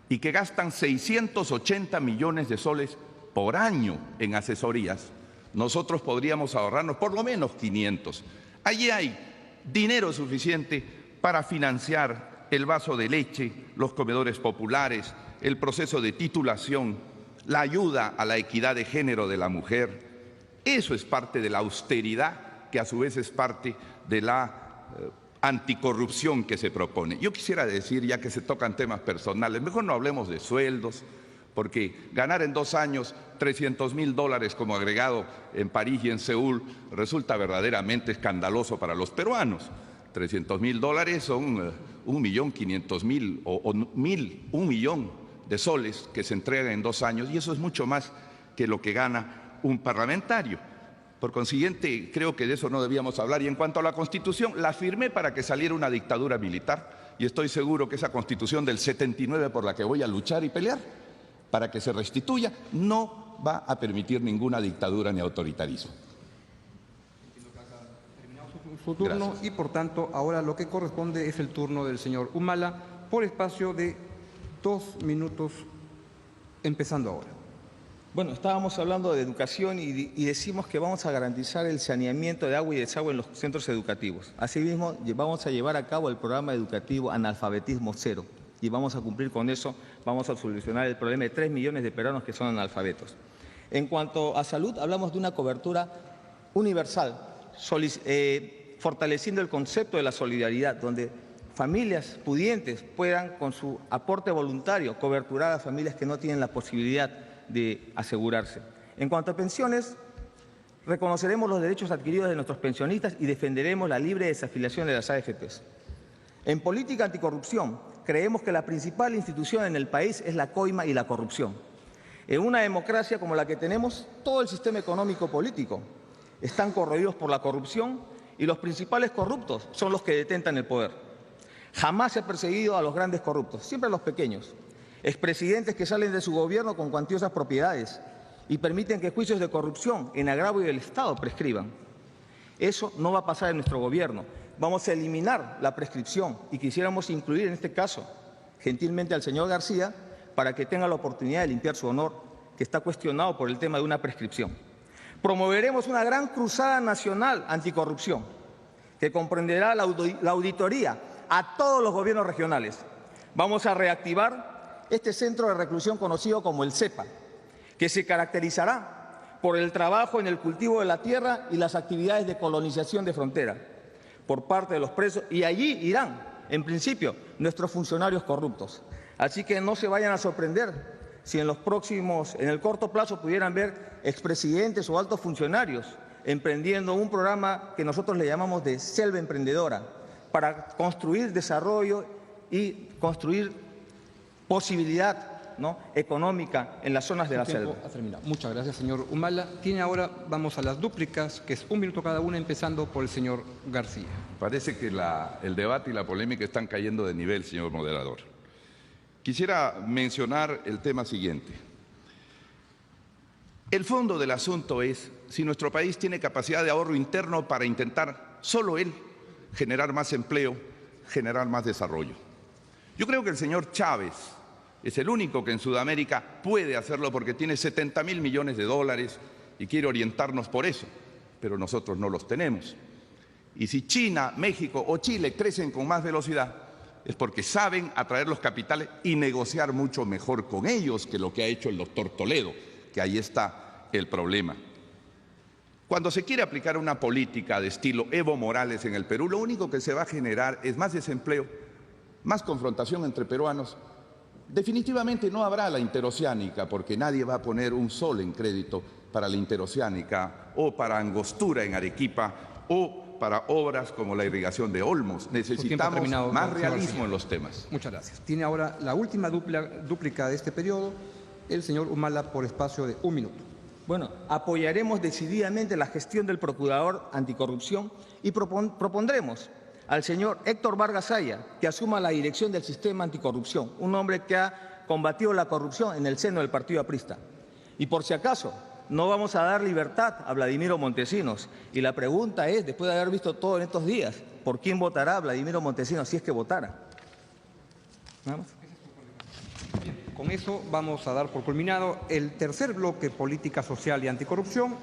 y que gastan 680 millones de soles por año en asesorías, nosotros podríamos ahorrarnos por lo menos 500. Allí hay dinero suficiente para financiar el vaso de leche, los comedores populares, el proceso de titulación, la ayuda a la equidad de género de la mujer. Eso es parte de la austeridad, que a su vez es parte de la anticorrupción que se propone. Yo quisiera decir, ya que se tocan temas personales, mejor no hablemos de sueldos, porque ganar en 2 años $300.000 como agregado en París y en Seúl resulta verdaderamente escandaloso para los peruanos. $300.000 son 1.500.000 o 1.000.000 de soles que se entrega en 2 años, y eso es mucho más que lo que gana un parlamentario. Por consiguiente, creo que de eso no debíamos hablar. Y en cuanto a la Constitución, la firmé para que saliera una dictadura militar, y estoy seguro que esa Constitución del 79 por la que voy a luchar y pelear, para que se restituya, no va a permitir ninguna dictadura ni autoritarismo. Su turno. Gracias. Y por tanto ahora lo que corresponde es el turno del señor Humala por espacio de 2 minutos, empezando ahora. Bueno, estábamos hablando de educación y decimos que vamos a garantizar el saneamiento de agua y desagüe en los centros educativos. Asimismo, vamos a llevar a cabo el programa educativo Analfabetismo Cero y vamos a cumplir con eso, vamos a solucionar el problema de 3 millones de peruanos que son analfabetos. En cuanto a salud, hablamos de una cobertura universal, fortaleciendo el concepto de la solidaridad, donde familias pudientes puedan, con su aporte voluntario, coberturar a familias que no tienen la posibilidad de asegurarse. En cuanto a pensiones, reconoceremos los derechos adquiridos de nuestros pensionistas y defenderemos la libre desafiliación de las AFPs. En política anticorrupción, creemos que la principal institución en el país es la coima y la corrupción. En una democracia como la que tenemos, todo el sistema económico-político están corroídos por la corrupción y los principales corruptos son los que detentan el poder. Jamás se ha perseguido a los grandes corruptos, siempre a los pequeños. Expresidentes que salen de su gobierno con cuantiosas propiedades y permiten que juicios de corrupción en agravio del Estado prescriban. Eso no va a pasar en nuestro gobierno. Vamos a eliminar la prescripción y quisiéramos incluir en este caso gentilmente al señor García para que tenga la oportunidad de limpiar su honor, que está cuestionado por el tema de una prescripción. Promoveremos una gran cruzada nacional anticorrupción que comprenderá la auditoría a todos los gobiernos regionales. Vamos a reactivar este centro de reclusión conocido como el CEPA, que se caracterizará por el trabajo en el cultivo de la tierra y las actividades de colonización de frontera por parte de los presos, y allí irán, en principio, nuestros funcionarios corruptos. Así que no se vayan a sorprender si en el corto plazo pudieran ver expresidentes o altos funcionarios emprendiendo un programa que nosotros le llamamos de selva emprendedora, para construir desarrollo y construir posibilidad, ¿no?, económica en las zonas de la selva. Ha terminado. Muchas gracias, señor Humala. Tiene ahora, vamos a las dúplicas, que es 1 minuto cada una, empezando por el señor García. Parece que el debate y la polémica están cayendo de nivel, señor moderador. Quisiera mencionar el tema siguiente. El fondo del asunto es si nuestro país tiene capacidad de ahorro interno para intentar, solo él, generar más empleo, generar más desarrollo. Yo creo que el señor Chávez es el único que en Sudamérica puede hacerlo porque tiene 70.000 millones de dólares y quiere orientarnos por eso, pero nosotros no los tenemos. Y si China, México o Chile crecen con más velocidad, es porque saben atraer los capitales y negociar mucho mejor con ellos que lo que ha hecho el doctor Toledo, que ahí está el problema. Cuando se quiere aplicar una política de estilo Evo Morales en el Perú, lo único que se va a generar es más desempleo, más confrontación entre peruanos. Definitivamente no habrá la interoceánica, porque nadie va a poner un sol en crédito para la interoceánica o para Angostura en Arequipa o para obras como la irrigación de Olmos. Necesitamos más realismo en los temas. Muchas gracias. Tiene ahora la última dúplica de este periodo, el señor Humala, por espacio de 1 minuto. Bueno, apoyaremos decididamente la gestión del Procurador Anticorrupción y propondremos al señor Héctor Vargas Saya que asuma la dirección del sistema anticorrupción, un hombre que ha combatido la corrupción en el seno del Partido Aprista. Y por si acaso, no vamos a dar libertad a Vladimiro Montesinos. Y la pregunta es, después de haber visto todo en estos días, ¿por quién votará Vladimiro Montesinos si es que votara? ¿Nada más? Con eso vamos a dar por culminado el tercer bloque, política social y anticorrupción.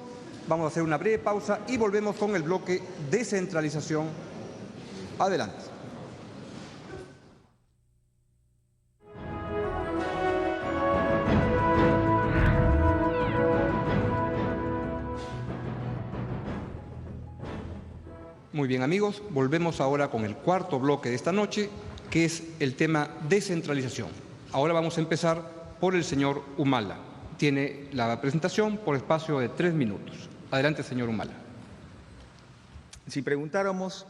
Vamos a hacer una breve pausa y volvemos con el bloque descentralización. Adelante. Muy bien, amigos, volvemos ahora con el cuarto bloque de esta noche, que es el tema descentralización. Ahora vamos a empezar por el señor Humala. Tiene la presentación por espacio de 3 minutos. Adelante, señor Humala. Si preguntáramos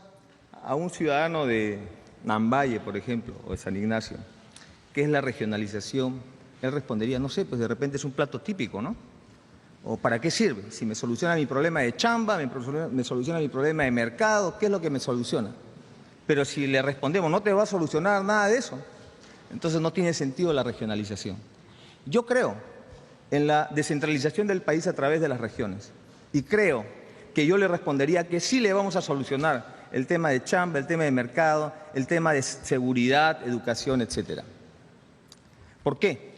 a un ciudadano de Nambaye, por ejemplo, o de San Ignacio, ¿qué es la regionalización? Él respondería, no sé, pues de repente es un plato típico, ¿no? ¿O para qué sirve? Si me soluciona mi problema de chamba, me soluciona mi problema de mercado, ¿qué es lo que me soluciona? Pero si le respondemos, no te va a solucionar nada de eso, entonces no tiene sentido la regionalización. Yo creo en la descentralización del país a través de las regiones y creo que yo le respondería que sí le vamos a solucionar el tema de chamba, el tema de mercado, el tema de seguridad, educación, etcétera. ¿Por qué?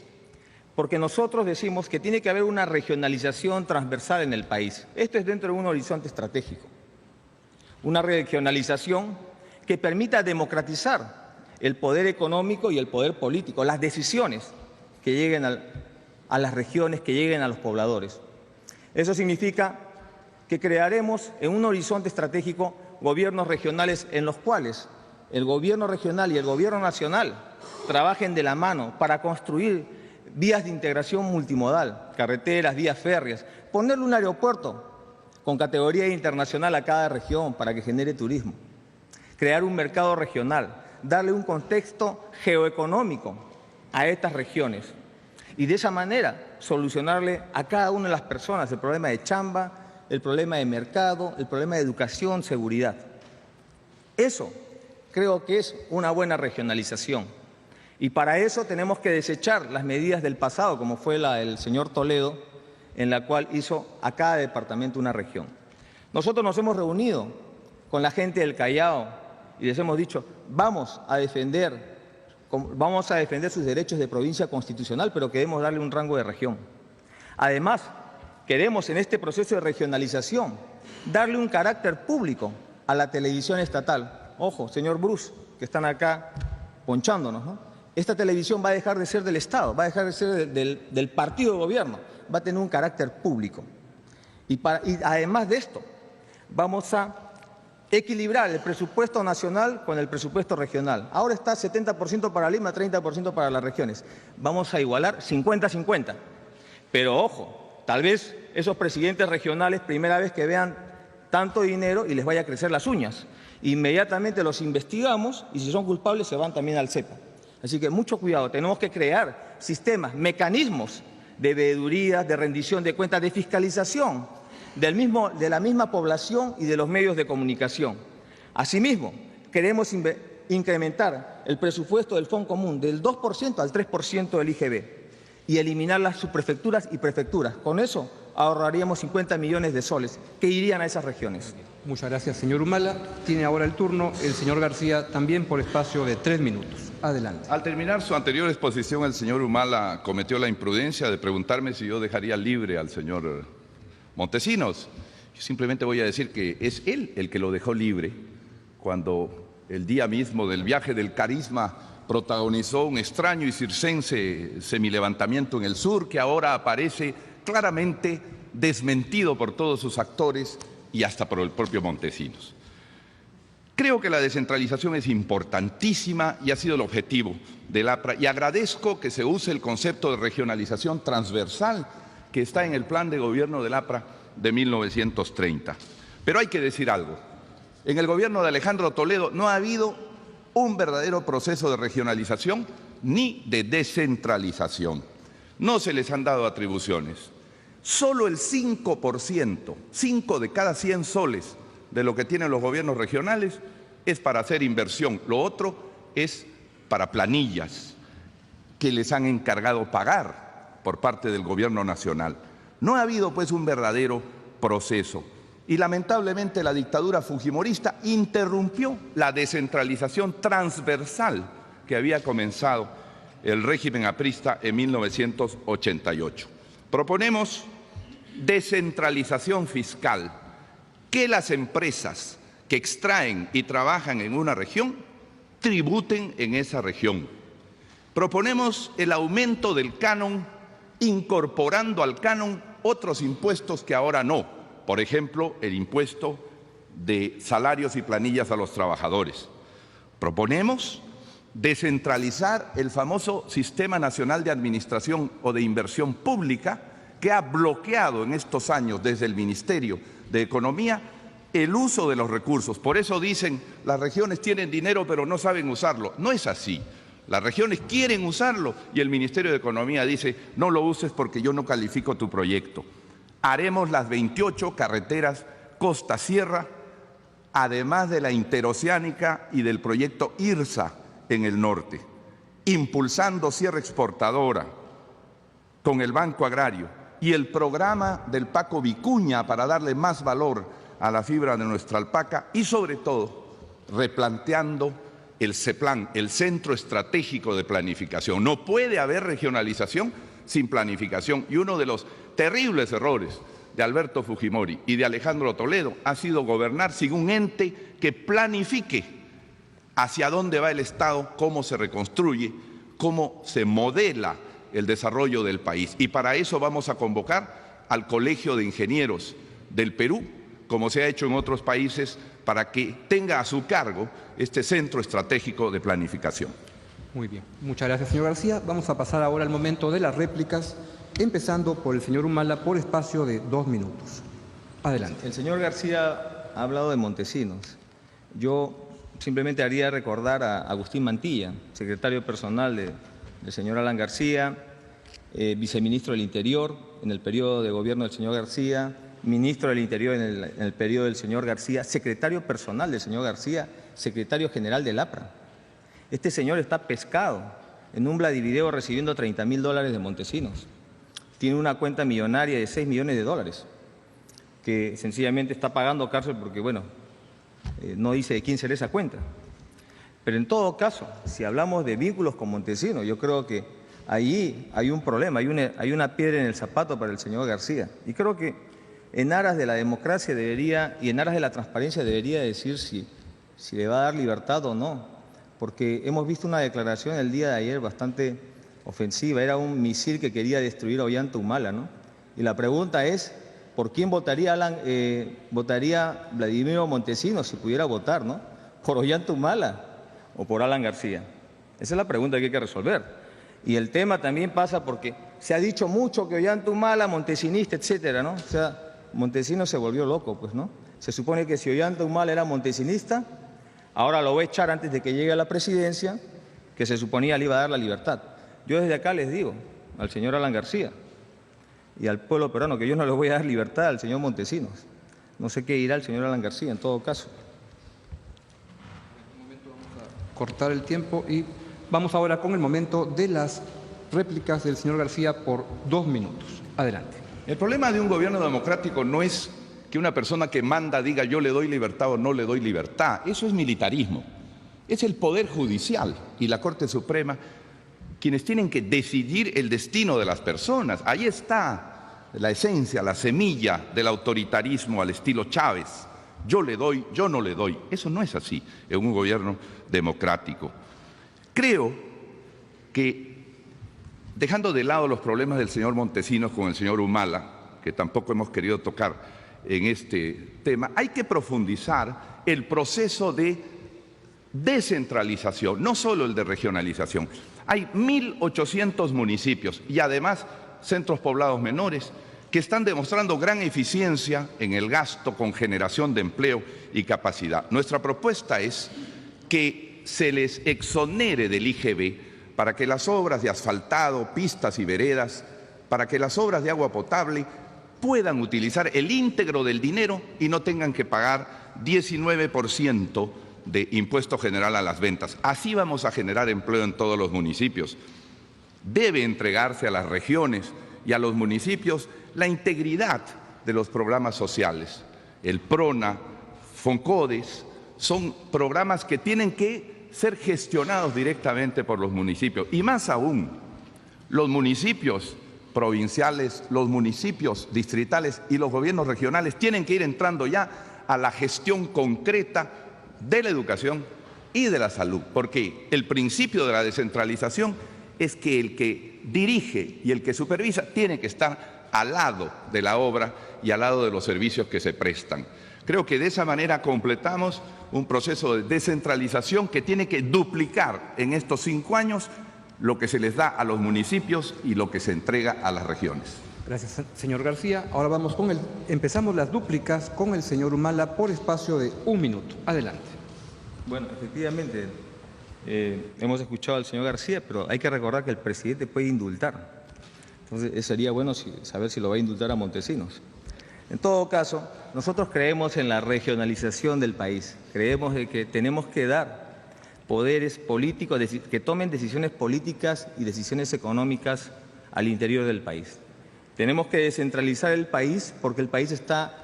Porque nosotros decimos que tiene que haber una regionalización transversal en el país. Esto es dentro de un horizonte estratégico. Una regionalización que permita democratizar el poder económico y el poder político, las decisiones que lleguen a las regiones, que lleguen a los pobladores. Eso significa que crearemos en un horizonte estratégico gobiernos regionales en los cuales el gobierno regional y el gobierno nacional trabajen de la mano para construir vías de integración multimodal, carreteras, vías férreas, ponerle un aeropuerto con categoría internacional a cada región para que genere turismo, crear un mercado regional, darle un contexto geoeconómico a estas regiones y de esa manera solucionarle a cada una de las personas el problema de chamba, el problema de mercado, el problema de educación, seguridad. Eso creo que es una buena regionalización. Y para eso tenemos que desechar las medidas del pasado, como fue la del señor Toledo, en la cual hizo a cada departamento una región. Nosotros nos hemos reunido con la gente del Callao y les hemos dicho, vamos a defender sus derechos de provincia constitucional, pero queremos darle un rango de región. Además, queremos en este proceso de regionalización darle un carácter público a la televisión estatal. Ojo, señor Bruce, que están acá ponchándonos, ¿no? Esta televisión va a dejar de ser del Estado, va a dejar de ser del partido de gobierno, va a tener un carácter público. Y además de esto, vamos a equilibrar el presupuesto nacional con el presupuesto regional. Ahora está 70% para Lima, 30% para las regiones. Vamos a igualar 50-50. Pero ojo, tal vez esos presidentes regionales, primera vez que vean tanto dinero y les vaya a crecer las uñas. Inmediatamente los investigamos y si son culpables se van también al cepo. Así que mucho cuidado, tenemos que crear sistemas, mecanismos de veedurías, de rendición de cuentas, de fiscalización de la misma población y de los medios de comunicación. Asimismo, queremos incrementar el presupuesto del Fondo Común del 2% al 3% del IGB y eliminar las subprefecturas y prefecturas. Con eso ahorraríamos 50 millones de soles que irían a esas regiones. Muchas gracias, señor Humala. Tiene ahora el turno el señor García, también por espacio de 3 minutos. Adelante. Al terminar su anterior exposición, el señor Humala cometió la imprudencia de preguntarme si yo dejaría libre al señor Montesinos. Yo simplemente voy a decir que es él el que lo dejó libre cuando el día mismo del viaje del carisma protagonizó un extraño y circense semilevantamiento en el sur que ahora aparece claramente desmentido por todos sus actores y hasta por el propio Montesinos. Creo que la descentralización es importantísima y ha sido el objetivo del APRA y agradezco que se use el concepto de regionalización transversal que está en el plan de gobierno del APRA de 1930. Pero hay que decir algo, en el gobierno de Alejandro Toledo no ha habido un verdadero proceso de regionalización ni de descentralización. No se les han dado atribuciones. Solo el 5%, 5 de cada 100 soles de lo que tienen los gobiernos regionales es para hacer inversión. Lo otro es para planillas que les han encargado pagar por parte del gobierno nacional. No ha habido pues un verdadero proceso. Y lamentablemente la dictadura fujimorista interrumpió la descentralización transversal que había comenzado el régimen aprista en 1988. Proponemos descentralización fiscal, que las empresas que extraen y trabajan en una región tributen en esa región. Proponemos el aumento del canon, incorporando al canon otros impuestos que ahora no. Por ejemplo, el impuesto de salarios y planillas a los trabajadores. Proponemos descentralizar el famoso Sistema Nacional de Administración o de Inversión Pública que ha bloqueado en estos años desde el Ministerio de Economía el uso de los recursos. Por eso dicen, las regiones tienen dinero pero no saben usarlo. No es así. Las regiones quieren usarlo y el Ministerio de Economía dice, no lo uses porque yo no califico tu proyecto. Haremos las 28 carreteras costa-sierra, además de la interoceánica y del proyecto IRSA en el norte, impulsando Sierra Exportadora con el Banco Agrario y el programa del Paco Vicuña para darle más valor a la fibra de nuestra alpaca y sobre todo replanteando el CEPLAN, el Centro Estratégico de Planificación. No puede haber regionalización sin planificación y uno de los terribles errores de Alberto Fujimori y de Alejandro Toledo ha sido gobernar sin un ente que planifique hacia dónde va el Estado, cómo se reconstruye, cómo se modela el desarrollo del país. Y para eso vamos a convocar al Colegio de Ingenieros del Perú, como se ha hecho en otros países, para que tenga a su cargo este Centro Estratégico de Planificación. Muy bien. Muchas gracias, señor García. Vamos a pasar ahora al momento de las réplicas, empezando por el señor Humala por espacio de 2 minutos. Adelante. El señor García ha hablado de Montesinos. Yo simplemente haría recordar a Agustín Mantilla, secretario personal del señor Alan García, viceministro del Interior en el periodo de gobierno del señor García, ministro del Interior en el periodo del señor García, secretario personal del señor García, secretario general del APRA. Este señor está pescado en un Vladivideo recibiendo $30.000 de Montesinos. Tiene una cuenta millonaria de $6 millones, que sencillamente está pagando cárcel porque, bueno, no dice de quién será esa cuenta. Pero en todo caso, si hablamos de vínculos con Montesinos, yo creo que allí hay un problema, hay una piedra en el zapato para el señor García. Y creo que en aras de la democracia debería, y en aras de la transparencia debería decir si le va a dar libertad o no. Porque hemos visto una declaración el día de ayer bastante ofensiva, era un misil que quería destruir a Ollanta Humala, ¿no? Y la pregunta es, ¿por quién votaría Vladimiro Montesinos si pudiera votar, ¿no? ¿Por Ollanta Humala o por Alan García? Esa es la pregunta que hay que resolver. Y el tema también pasa porque se ha dicho mucho que Ollanta Humala, montesinista, etcétera, ¿no? O sea, Montesinos se volvió loco, pues, ¿no? Se supone que si Ollanta Humala era montesinista, ahora lo va a echar antes de que llegue a la presidencia, que se suponía le iba a dar la libertad. Yo desde acá les digo al señor Alan García y al pueblo peruano que yo no le voy a dar libertad al señor Montesinos. No sé qué dirá el señor Alan García en todo caso. En este momento vamos a cortar el tiempo y vamos ahora con el momento de las réplicas del señor García por 2 minutos. Adelante. El problema de un gobierno democrático no es que una persona que manda diga yo le doy libertad o no le doy libertad. Eso es militarismo. Es el Poder Judicial y la Corte Suprema quienes tienen que decidir el destino de las personas. Ahí está la esencia, la semilla del autoritarismo al estilo Chávez. Yo le doy, yo no le doy. Eso no es así en un gobierno democrático. Creo que, dejando de lado los problemas del señor Montesinos con el señor Humala, que tampoco hemos querido tocar en este tema, hay que profundizar el proceso de descentralización, no solo el de regionalización. Hay 1.800 municipios y además centros poblados menores que están demostrando gran eficiencia en el gasto con generación de empleo y capacidad. Nuestra propuesta es que se les exonere del IGB para que las obras de asfaltado, pistas y veredas, para que las obras de agua potable puedan utilizar el íntegro del dinero y no tengan que pagar 19% de impuesto general a las ventas. Así vamos a generar empleo en todos los municipios. Debe entregarse a las regiones y a los municipios la integridad de los programas sociales. El PRONA, FONCODES, son programas que tienen que ser gestionados directamente por los municipios. Y más aún, los municipios provinciales, los municipios distritales y los gobiernos regionales tienen que ir entrando ya a la gestión concreta de la educación y de la salud, porque el principio de la descentralización es que el que dirige y el que supervisa tiene que estar al lado de la obra y al lado de los servicios que se prestan. Creo que de esa manera completamos un proceso de descentralización que tiene que duplicar en estos 5 años lo que se les da a los municipios y lo que se entrega a las regiones. Gracias, señor García. Ahora empezamos las dúplicas con el señor Humala por espacio de 1 minuto. Adelante. Bueno, efectivamente, Hemos escuchado al señor García, pero hay que recordar que el presidente puede indultar. Entonces, sería bueno saber si lo va a indultar a Montesinos. En todo caso, nosotros creemos en la regionalización del país. Creemos de que tenemos que dar poderes políticos que tomen decisiones políticas y decisiones económicas al interior del país. Tenemos que descentralizar el país porque el país está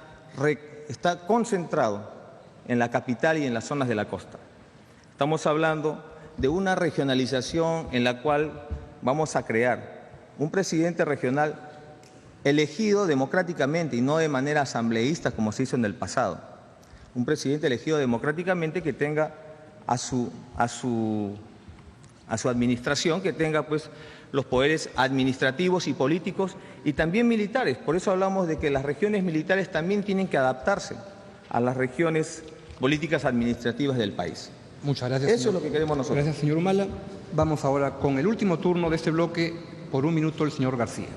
concentrado en la capital y en las zonas de la costa. Estamos hablando de una regionalización en la cual vamos a crear un presidente regional elegido democráticamente y no de manera asambleísta como se hizo en el pasado. Un presidente elegido democráticamente que tenga a su administración, que tenga pues los poderes administrativos y políticos y también militares. Por eso hablamos de que las regiones militares también tienen que adaptarse a las regiones políticas administrativas del país. Muchas gracias. Eso es lo que queremos nosotros. Gracias, señor Humala. Vamos ahora con el último turno de este bloque. Por un minuto, el señor García.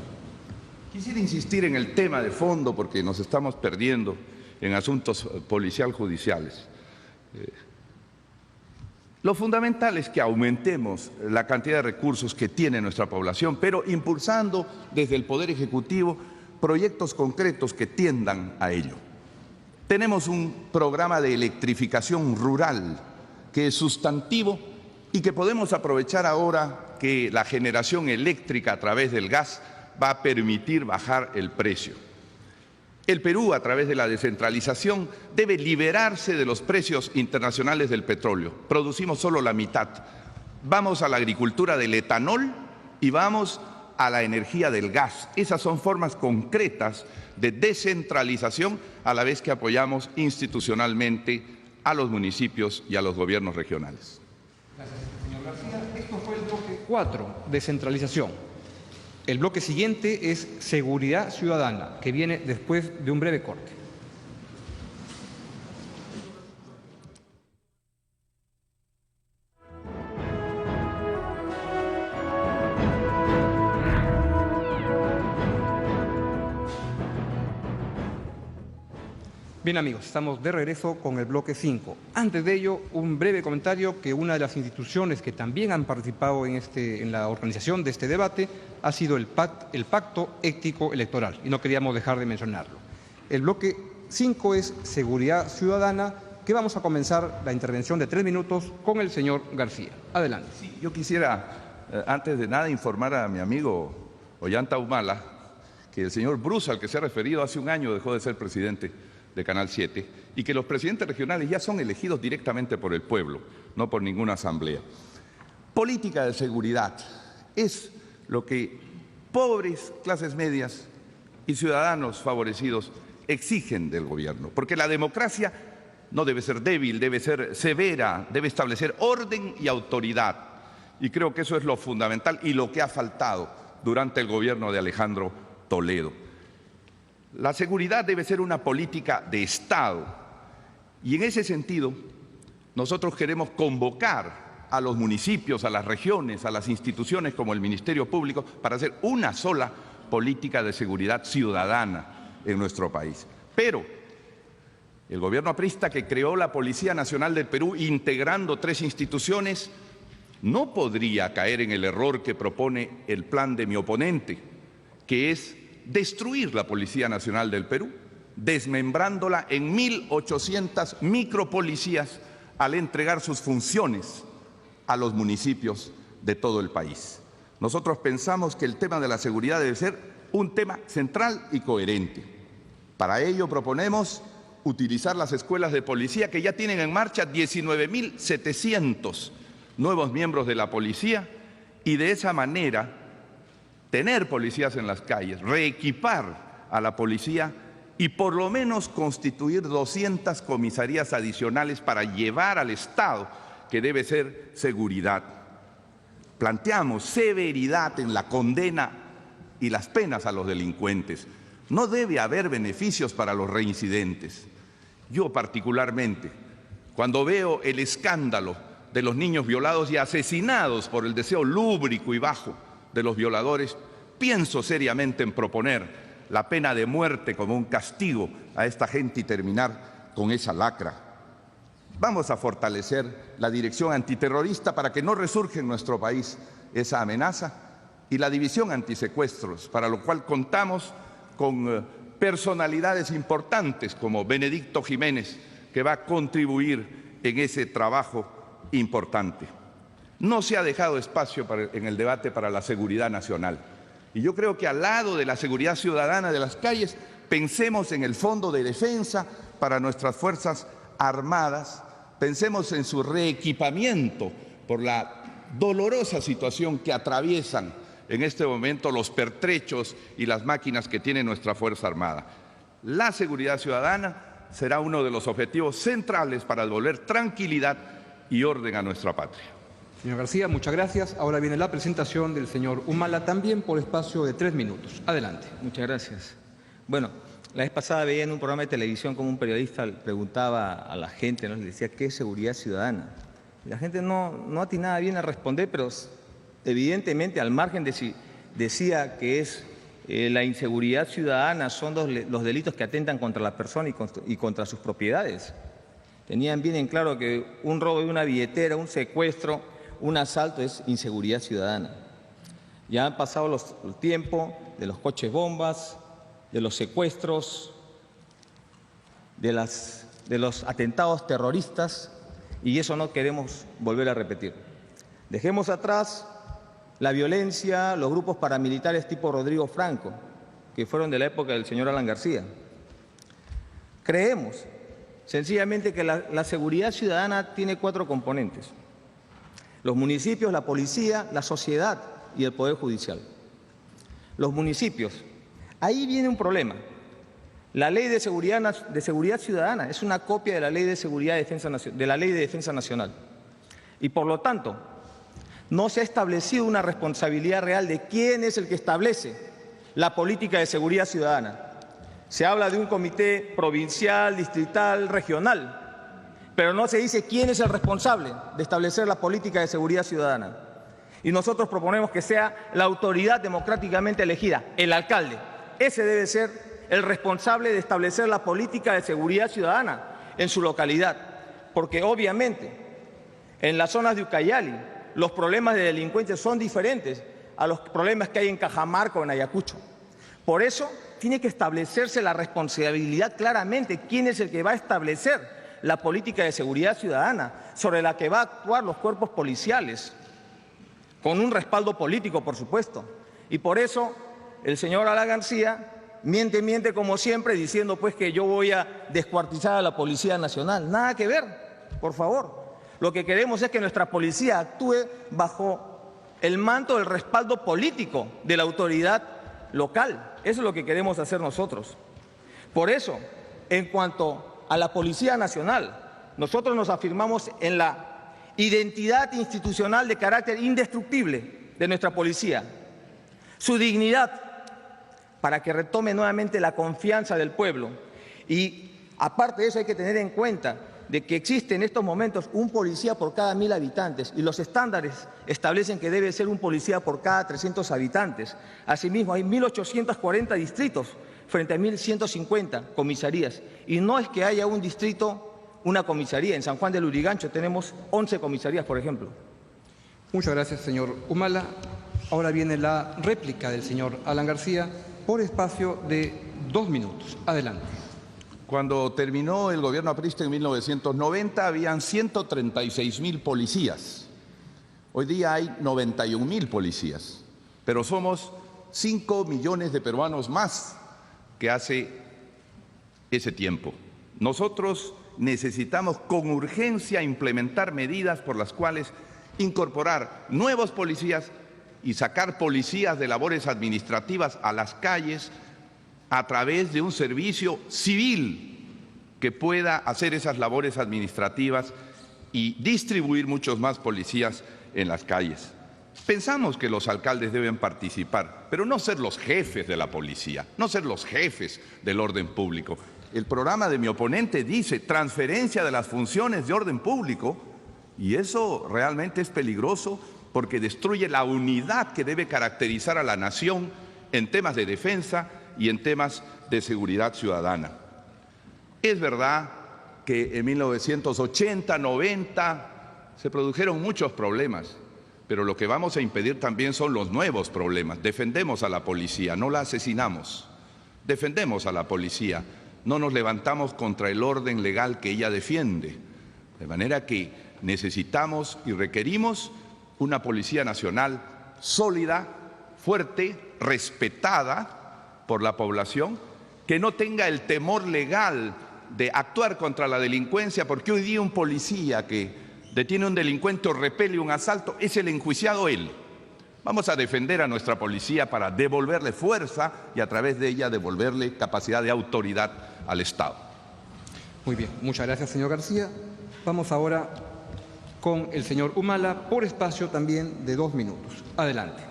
Quisiera insistir en el tema de fondo porque nos estamos perdiendo en asuntos policial-judiciales. Lo fundamental es que aumentemos la cantidad de recursos que tiene nuestra población, pero impulsando desde el Poder Ejecutivo proyectos concretos que tiendan a ello. Tenemos un programa de electrificación rural que es sustantivo y que podemos aprovechar ahora que la generación eléctrica a través del gas va a permitir bajar el precio. El Perú, a través de la descentralización, debe liberarse de los precios internacionales del petróleo. Producimos solo la mitad. Vamos a la agricultura del etanol y vamos a la energía del gas. Esas son formas concretas de descentralización a la vez que apoyamos institucionalmente a los municipios y a los gobiernos regionales. Gracias, señor García. Esto fue el bloque 4, descentralización. El bloque siguiente es seguridad ciudadana, que viene después de un breve corte. Bien, amigos, estamos de regreso con el bloque 5. Antes de ello, un breve comentario que una de las instituciones que también han participado en la organización de este debate ha sido el Pacto Ético Electoral, y no queríamos dejar de mencionarlo. El bloque 5 es seguridad ciudadana, que vamos a comenzar la intervención de 3 minutos con el señor García. Adelante. Sí, yo quisiera, antes de nada, informar a mi amigo Ollanta Humala que el señor Bruce, al que se ha referido, hace un año dejó de ser presidente de Canal 7, y que los presidentes regionales ya son elegidos directamente por el pueblo, no por ninguna asamblea. Política de seguridad es lo que pobres, clases medias y ciudadanos favorecidos exigen del gobierno, porque la democracia no debe ser débil, debe ser severa, debe establecer orden y autoridad, y creo que eso es lo fundamental y lo que ha faltado durante el gobierno de Alejandro Toledo. La seguridad debe ser una política de Estado y en ese sentido nosotros queremos convocar a los municipios, a las regiones, a las instituciones como el Ministerio Público para hacer una sola política de seguridad ciudadana en nuestro país. Pero el gobierno aprista que creó la Policía Nacional del Perú integrando 3 instituciones no podría caer en el error que propone el plan de mi oponente, que es destruir la Policía Nacional del Perú, desmembrándola en 1.800 micropolicías al entregar sus funciones a los municipios de todo el país. Nosotros pensamos que el tema de la seguridad debe ser un tema central y coherente. Para ello proponemos utilizar las escuelas de policía que ya tienen en marcha 19.700 nuevos miembros de la policía y de esa manera tener policías en las calles, reequipar a la policía y por lo menos constituir 200 comisarías adicionales para llevar al Estado, que debe ser seguridad. Planteamos severidad en la condena y las penas a los delincuentes. No debe haber beneficios para los reincidentes. Yo particularmente, cuando veo el escándalo de los niños violados y asesinados por el deseo lúbrico y bajo de los violadores, pienso seriamente en proponer la pena de muerte como un castigo a esta gente y terminar con esa lacra. Vamos a fortalecer la dirección antiterrorista para que no resurja en nuestro país esa amenaza y la división antisecuestros, para lo cual contamos con personalidades importantes como Benedicto Jiménez, que va a contribuir en ese trabajo importante. No se ha dejado espacio en el debate para la seguridad nacional. Y yo creo que al lado de la seguridad ciudadana de las calles, pensemos en el Fondo de Defensa para nuestras Fuerzas Armadas, pensemos en su reequipamiento por la dolorosa situación que atraviesan en este momento los pertrechos y las máquinas que tiene nuestra Fuerza Armada. La seguridad ciudadana será uno de los objetivos centrales para devolver tranquilidad y orden a nuestra patria. Señor García, muchas gracias. Ahora viene la presentación del señor Humala, también por espacio de 3 minutos. Adelante. Muchas gracias. Bueno, la vez pasada veía en un programa de televisión como un periodista preguntaba a la gente, ¿no? Le decía, ¿qué es seguridad ciudadana? Y la gente no atinaba bien a responder, pero evidentemente al margen de si decía que es la inseguridad ciudadana, son los delitos que atentan contra la persona y contra sus propiedades. Tenían bien en claro que un robo de una billetera, un secuestro, un asalto es inseguridad ciudadana. Ya han pasado el tiempo de los coches bombas, de los secuestros, de los atentados terroristas, y eso no queremos volver a repetir. Dejemos atrás la violencia, los grupos paramilitares tipo Rodrigo Franco, que fueron de la época del señor Alan García. Creemos sencillamente que la seguridad ciudadana tiene 4 componentes: los municipios, la policía, la sociedad y el Poder Judicial. Los municipios, ahí viene un problema. La Ley de Seguridad Ciudadana es una copia de la Ley de Defensa Nacional. Y por lo tanto, no se ha establecido una responsabilidad real de quién es el que establece la política de seguridad ciudadana. Se habla de un comité provincial, distrital, regional, pero no se dice quién es el responsable de establecer la política de seguridad ciudadana. Y nosotros proponemos que sea la autoridad democráticamente elegida, el alcalde. Ese debe ser el responsable de establecer la política de seguridad ciudadana en su localidad, porque obviamente en las zonas de Ucayali los problemas de delincuencia son diferentes a los problemas que hay en Cajamarca o en Ayacucho. Por eso tiene que establecerse la responsabilidad claramente, quién es el que va a establecer la política de seguridad ciudadana sobre la que va a actuar los cuerpos policiales, con un respaldo político, por supuesto. Y por eso el señor Alan García miente como siempre, diciendo pues que yo voy a descuartizar a la Policía Nacional. Nada que ver, por favor. Lo que queremos es que nuestra policía actúe bajo el manto del respaldo político de la autoridad local. Eso es lo que queremos hacer nosotros. Por eso, en cuanto a la Policía Nacional, nosotros nos afirmamos en la identidad institucional de carácter indestructible de nuestra policía, su dignidad, para que retome nuevamente la confianza del pueblo. Y aparte de eso hay que tener en cuenta de que existe en estos momentos un policía por cada 1000 habitantes y los estándares establecen que debe ser un policía por cada 300 habitantes. Asimismo, hay 1.840 distritos frente a 1.150 comisarías. Y no es que haya un distrito, una comisaría. En San Juan del Lurigancho tenemos 11 comisarías, por ejemplo. Muchas gracias, señor Humala. Ahora viene la réplica del señor Alan García por espacio de 2 minutos. Adelante. Cuando terminó el gobierno aprista en 1990, habían 136.000 policías. Hoy día hay 91.000 policías, pero somos 5 millones de peruanos más que hace ese tiempo. Nosotros necesitamos con urgencia implementar medidas por las cuales incorporar nuevos policías y sacar policías de labores administrativas a las calles a través de un servicio civil que pueda hacer esas labores administrativas y distribuir muchos más policías en las calles. Pensamos que los alcaldes deben participar, pero no ser los jefes de la policía, no ser los jefes del orden público. El programa de mi oponente dice transferencia de las funciones de orden público, y eso realmente es peligroso porque destruye la unidad que debe caracterizar a la nación en temas de defensa y en temas de seguridad ciudadana. Es verdad que en 1980, 90 se produjeron muchos problemas, pero lo que vamos a impedir también son los nuevos problemas. Defendemos a la policía, no la asesinamos. Defendemos a la policía, no nos levantamos contra el orden legal que ella defiende. De manera que necesitamos y requerimos una Policía Nacional sólida, fuerte, respetada por la población, que no tenga el temor legal de actuar contra la delincuencia, porque hoy día un policía que detiene a un delincuente o repele un asalto es el enjuiciado él. Vamos a defender a nuestra policía para devolverle fuerza y a través de ella devolverle capacidad de autoridad al Estado. Muy bien, muchas gracias, señor García. Vamos ahora con el señor Humala por espacio también de 2 minutos. Adelante.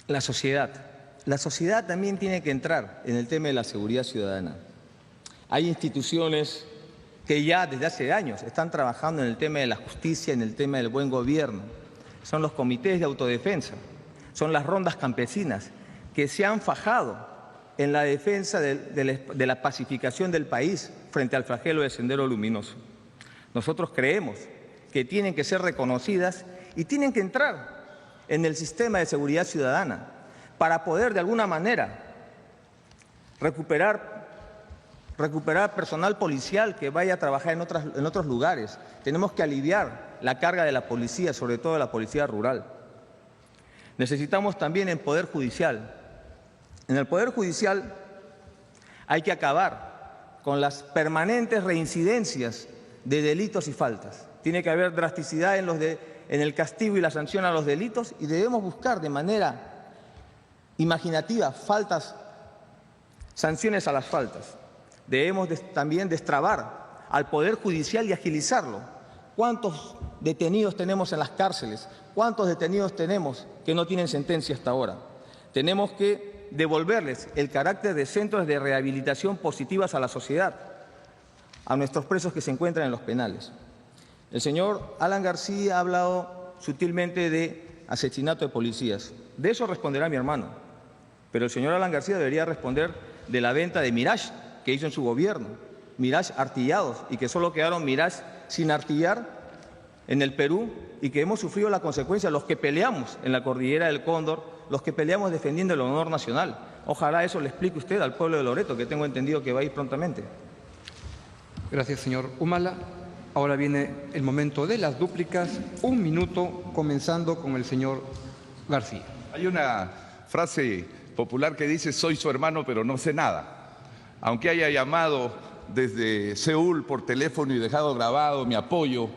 La sociedad también tiene que entrar en el tema de la seguridad ciudadana. Hay instituciones que ya desde hace años están trabajando en el tema de la justicia, en el tema del buen gobierno. Son los comités de autodefensa, son las rondas campesinas que se han fajado en la defensa de la pacificación del país frente al flagelo del Sendero Luminoso. Nosotros creemos que tienen que ser reconocidas y tienen que entrar en el sistema de seguridad ciudadana para poder de alguna manera recuperar personal policial que vaya a trabajar en otros lugares. Tenemos que aliviar la carga de la policía, sobre todo de la policía rural. Necesitamos también el Poder Judicial. En el Poder Judicial hay que acabar con las permanentes reincidencias de delitos y faltas. Tiene que haber drasticidad en el castigo y la sanción a los delitos y debemos buscar de manera imaginativa sanciones a las faltas. Debemos también destrabar al Poder Judicial y agilizarlo. ¿Cuántos detenidos tenemos en las cárceles? ¿Cuántos detenidos tenemos que no tienen sentencia hasta ahora? Tenemos que devolverles el carácter de centros de rehabilitación positivas a la sociedad, a nuestros presos que se encuentran en los penales. El señor Alan García ha hablado sutilmente de asesinato de policías. De eso responderá mi hermano. Pero el señor Alan García debería responder de la venta de Mirage que hizo en su gobierno. Mirage artillados y que solo quedaron Mirage sin artillar en el Perú y que hemos sufrido la consecuencia, los que peleamos en la cordillera del Cóndor, los que peleamos defendiendo el honor nacional. Ojalá eso le explique usted al pueblo de Loreto, que tengo entendido que va a ir prontamente. Gracias, señor Humala. Ahora viene el momento de las dúplicas. 1 minuto, comenzando con el señor García. Hay una frase popular que dice: soy su hermano, pero no sé nada. Aunque haya llamado desde Seúl por teléfono y dejado grabado mi apoyo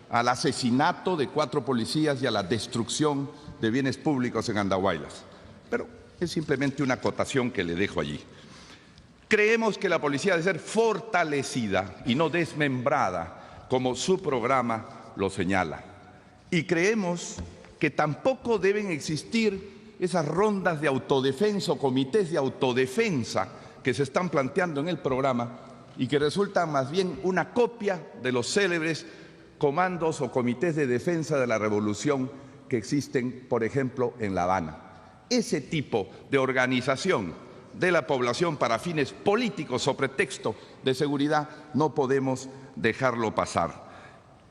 al asesinato de 4 policías y a la destrucción de bienes públicos en Andahuaylas. Pero es simplemente una acotación que le dejo allí. Creemos que la policía debe ser fortalecida y no desmembrada, como su programa lo señala. Y creemos que tampoco deben existir esas rondas de autodefensa o comités de autodefensa que se están planteando en el programa y que resultan más bien una copia de los célebres comandos o comités de defensa de la revolución que existen, por ejemplo, en La Habana. Ese tipo de organización de la población para fines políticos o pretexto de seguridad no podemos dejarlo pasar.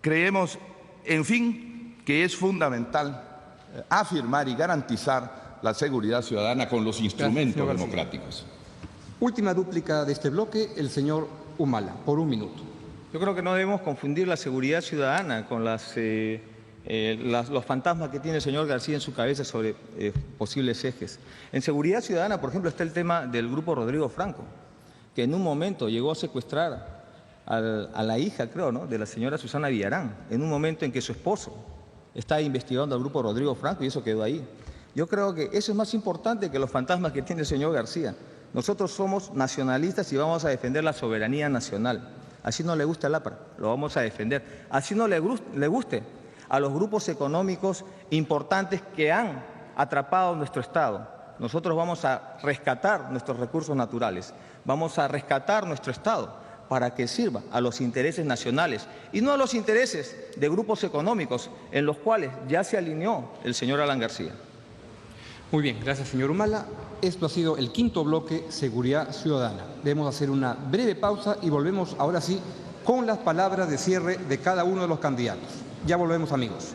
Creemos, en fin, que es fundamental afirmar y garantizar la seguridad ciudadana con los instrumentos democráticos. Última dúplica de este bloque, el señor Humala, por 1 minuto. Yo creo que no debemos confundir la seguridad ciudadana con los fantasmas que tiene el señor García en su cabeza sobre posibles ejes. En seguridad ciudadana, por ejemplo, está el tema del grupo Rodrigo Franco, que en un momento llegó a secuestrar a la hija, creo, ¿no?, de la señora Susana Villarán, en un momento en que su esposo estaba investigando al grupo Rodrigo Franco y eso quedó ahí. Yo creo que eso es más importante que los fantasmas que tiene el señor García. Nosotros somos nacionalistas y vamos a defender la soberanía nacional. Así no le gusta el APRA, lo vamos a defender. Así no le guste a los grupos económicos importantes que han atrapado nuestro Estado. Nosotros vamos a rescatar nuestros recursos naturales, vamos a rescatar nuestro Estado para que sirva a los intereses nacionales y no a los intereses de grupos económicos en los cuales ya se alineó el señor Alan García. Muy bien, gracias, señor Humala. Esto ha sido el quinto bloque, Seguridad Ciudadana. Debemos hacer una breve pausa y volvemos ahora sí con las palabras de cierre de cada uno de los candidatos. Ya volvemos, amigos.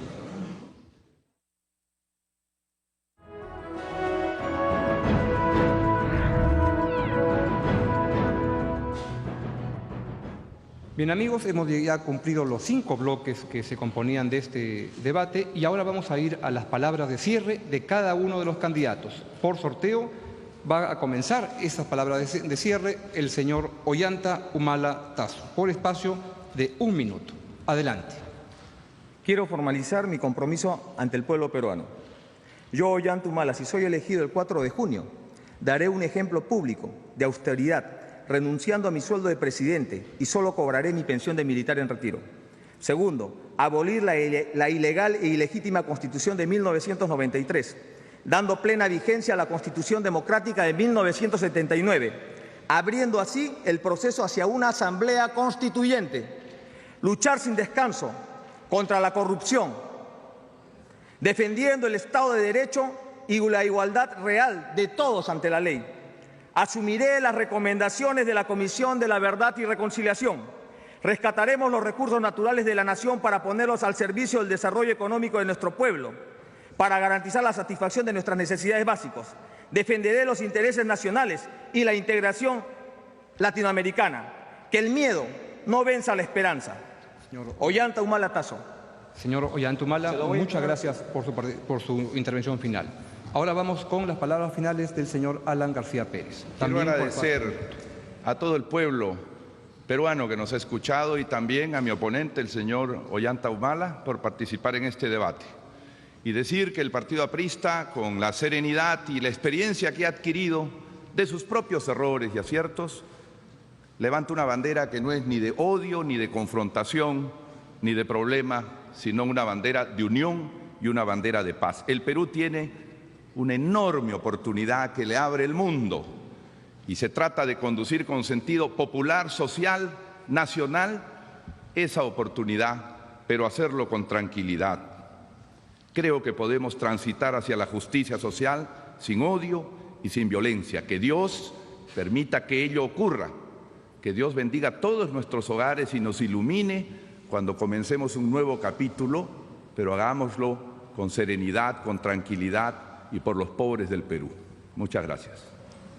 Bien, amigos, hemos ya cumplido los 5 bloques que se componían de este debate y ahora vamos a ir a las palabras de cierre de cada uno de los candidatos. Por sorteo va a comenzar esas palabras de cierre el señor Ollanta Humala Tasso, por espacio de 1 minuto. Adelante. Quiero formalizar mi compromiso ante el pueblo peruano. Yo, Ollanta Humala, si soy elegido el 4 de junio, daré un ejemplo público de austeridad, renunciando a mi sueldo de presidente y solo cobraré mi pensión de militar en retiro. Segundo, abolir la ilegal e ilegítima Constitución de 1993, dando plena vigencia a la Constitución Democrática de 1979, abriendo así el proceso hacia una asamblea constituyente. Luchar sin descanso contra la corrupción, defendiendo el Estado de Derecho y la igualdad real de todos ante la ley. Asumiré las recomendaciones de la Comisión de la Verdad y Reconciliación. Rescataremos los recursos naturales de la nación para ponerlos al servicio del desarrollo económico de nuestro pueblo, para garantizar la satisfacción de nuestras necesidades básicas. Defenderé los intereses nacionales y la integración latinoamericana. Que el miedo no venza la esperanza. Señor Ollanta Humala Tasso. Señor Ollanta Humala, muchas gracias por su intervención final. Ahora vamos con las palabras finales del señor Alan García Pérez. Quiero agradecer a todo el pueblo peruano que nos ha escuchado y también a mi oponente, el señor Ollanta Humala, por participar en este debate. Y decir que el partido aprista, con la serenidad y la experiencia que ha adquirido de sus propios errores y aciertos, levanta una bandera que no es ni de odio, ni de confrontación, ni de problema, sino una bandera de unión y una bandera de paz. El Perú tiene una enorme oportunidad que le abre el mundo y se trata de conducir con sentido popular, social, nacional, esa oportunidad, pero hacerlo con tranquilidad. Creo que podemos transitar hacia la justicia social sin odio y sin violencia. Que Dios permita que ello ocurra, que Dios bendiga todos nuestros hogares y nos ilumine cuando comencemos un nuevo capítulo, pero hagámoslo con serenidad, con tranquilidad y por los pobres del Perú. Muchas gracias.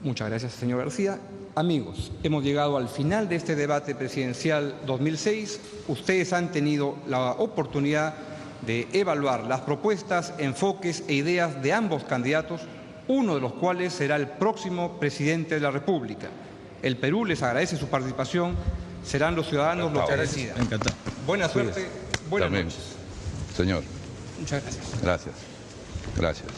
Muchas gracias, señor García. Amigos, hemos llegado al final de este debate presidencial 2006. Ustedes han tenido la oportunidad de evaluar las propuestas, enfoques e ideas de ambos candidatos, uno de los cuales será el próximo presidente de la República. El Perú les agradece su participación. Serán los ciudadanos los que decidan. Encantado. Buena suerte. Buenas noches. Señor. Muchas gracias. Gracias. Gracias.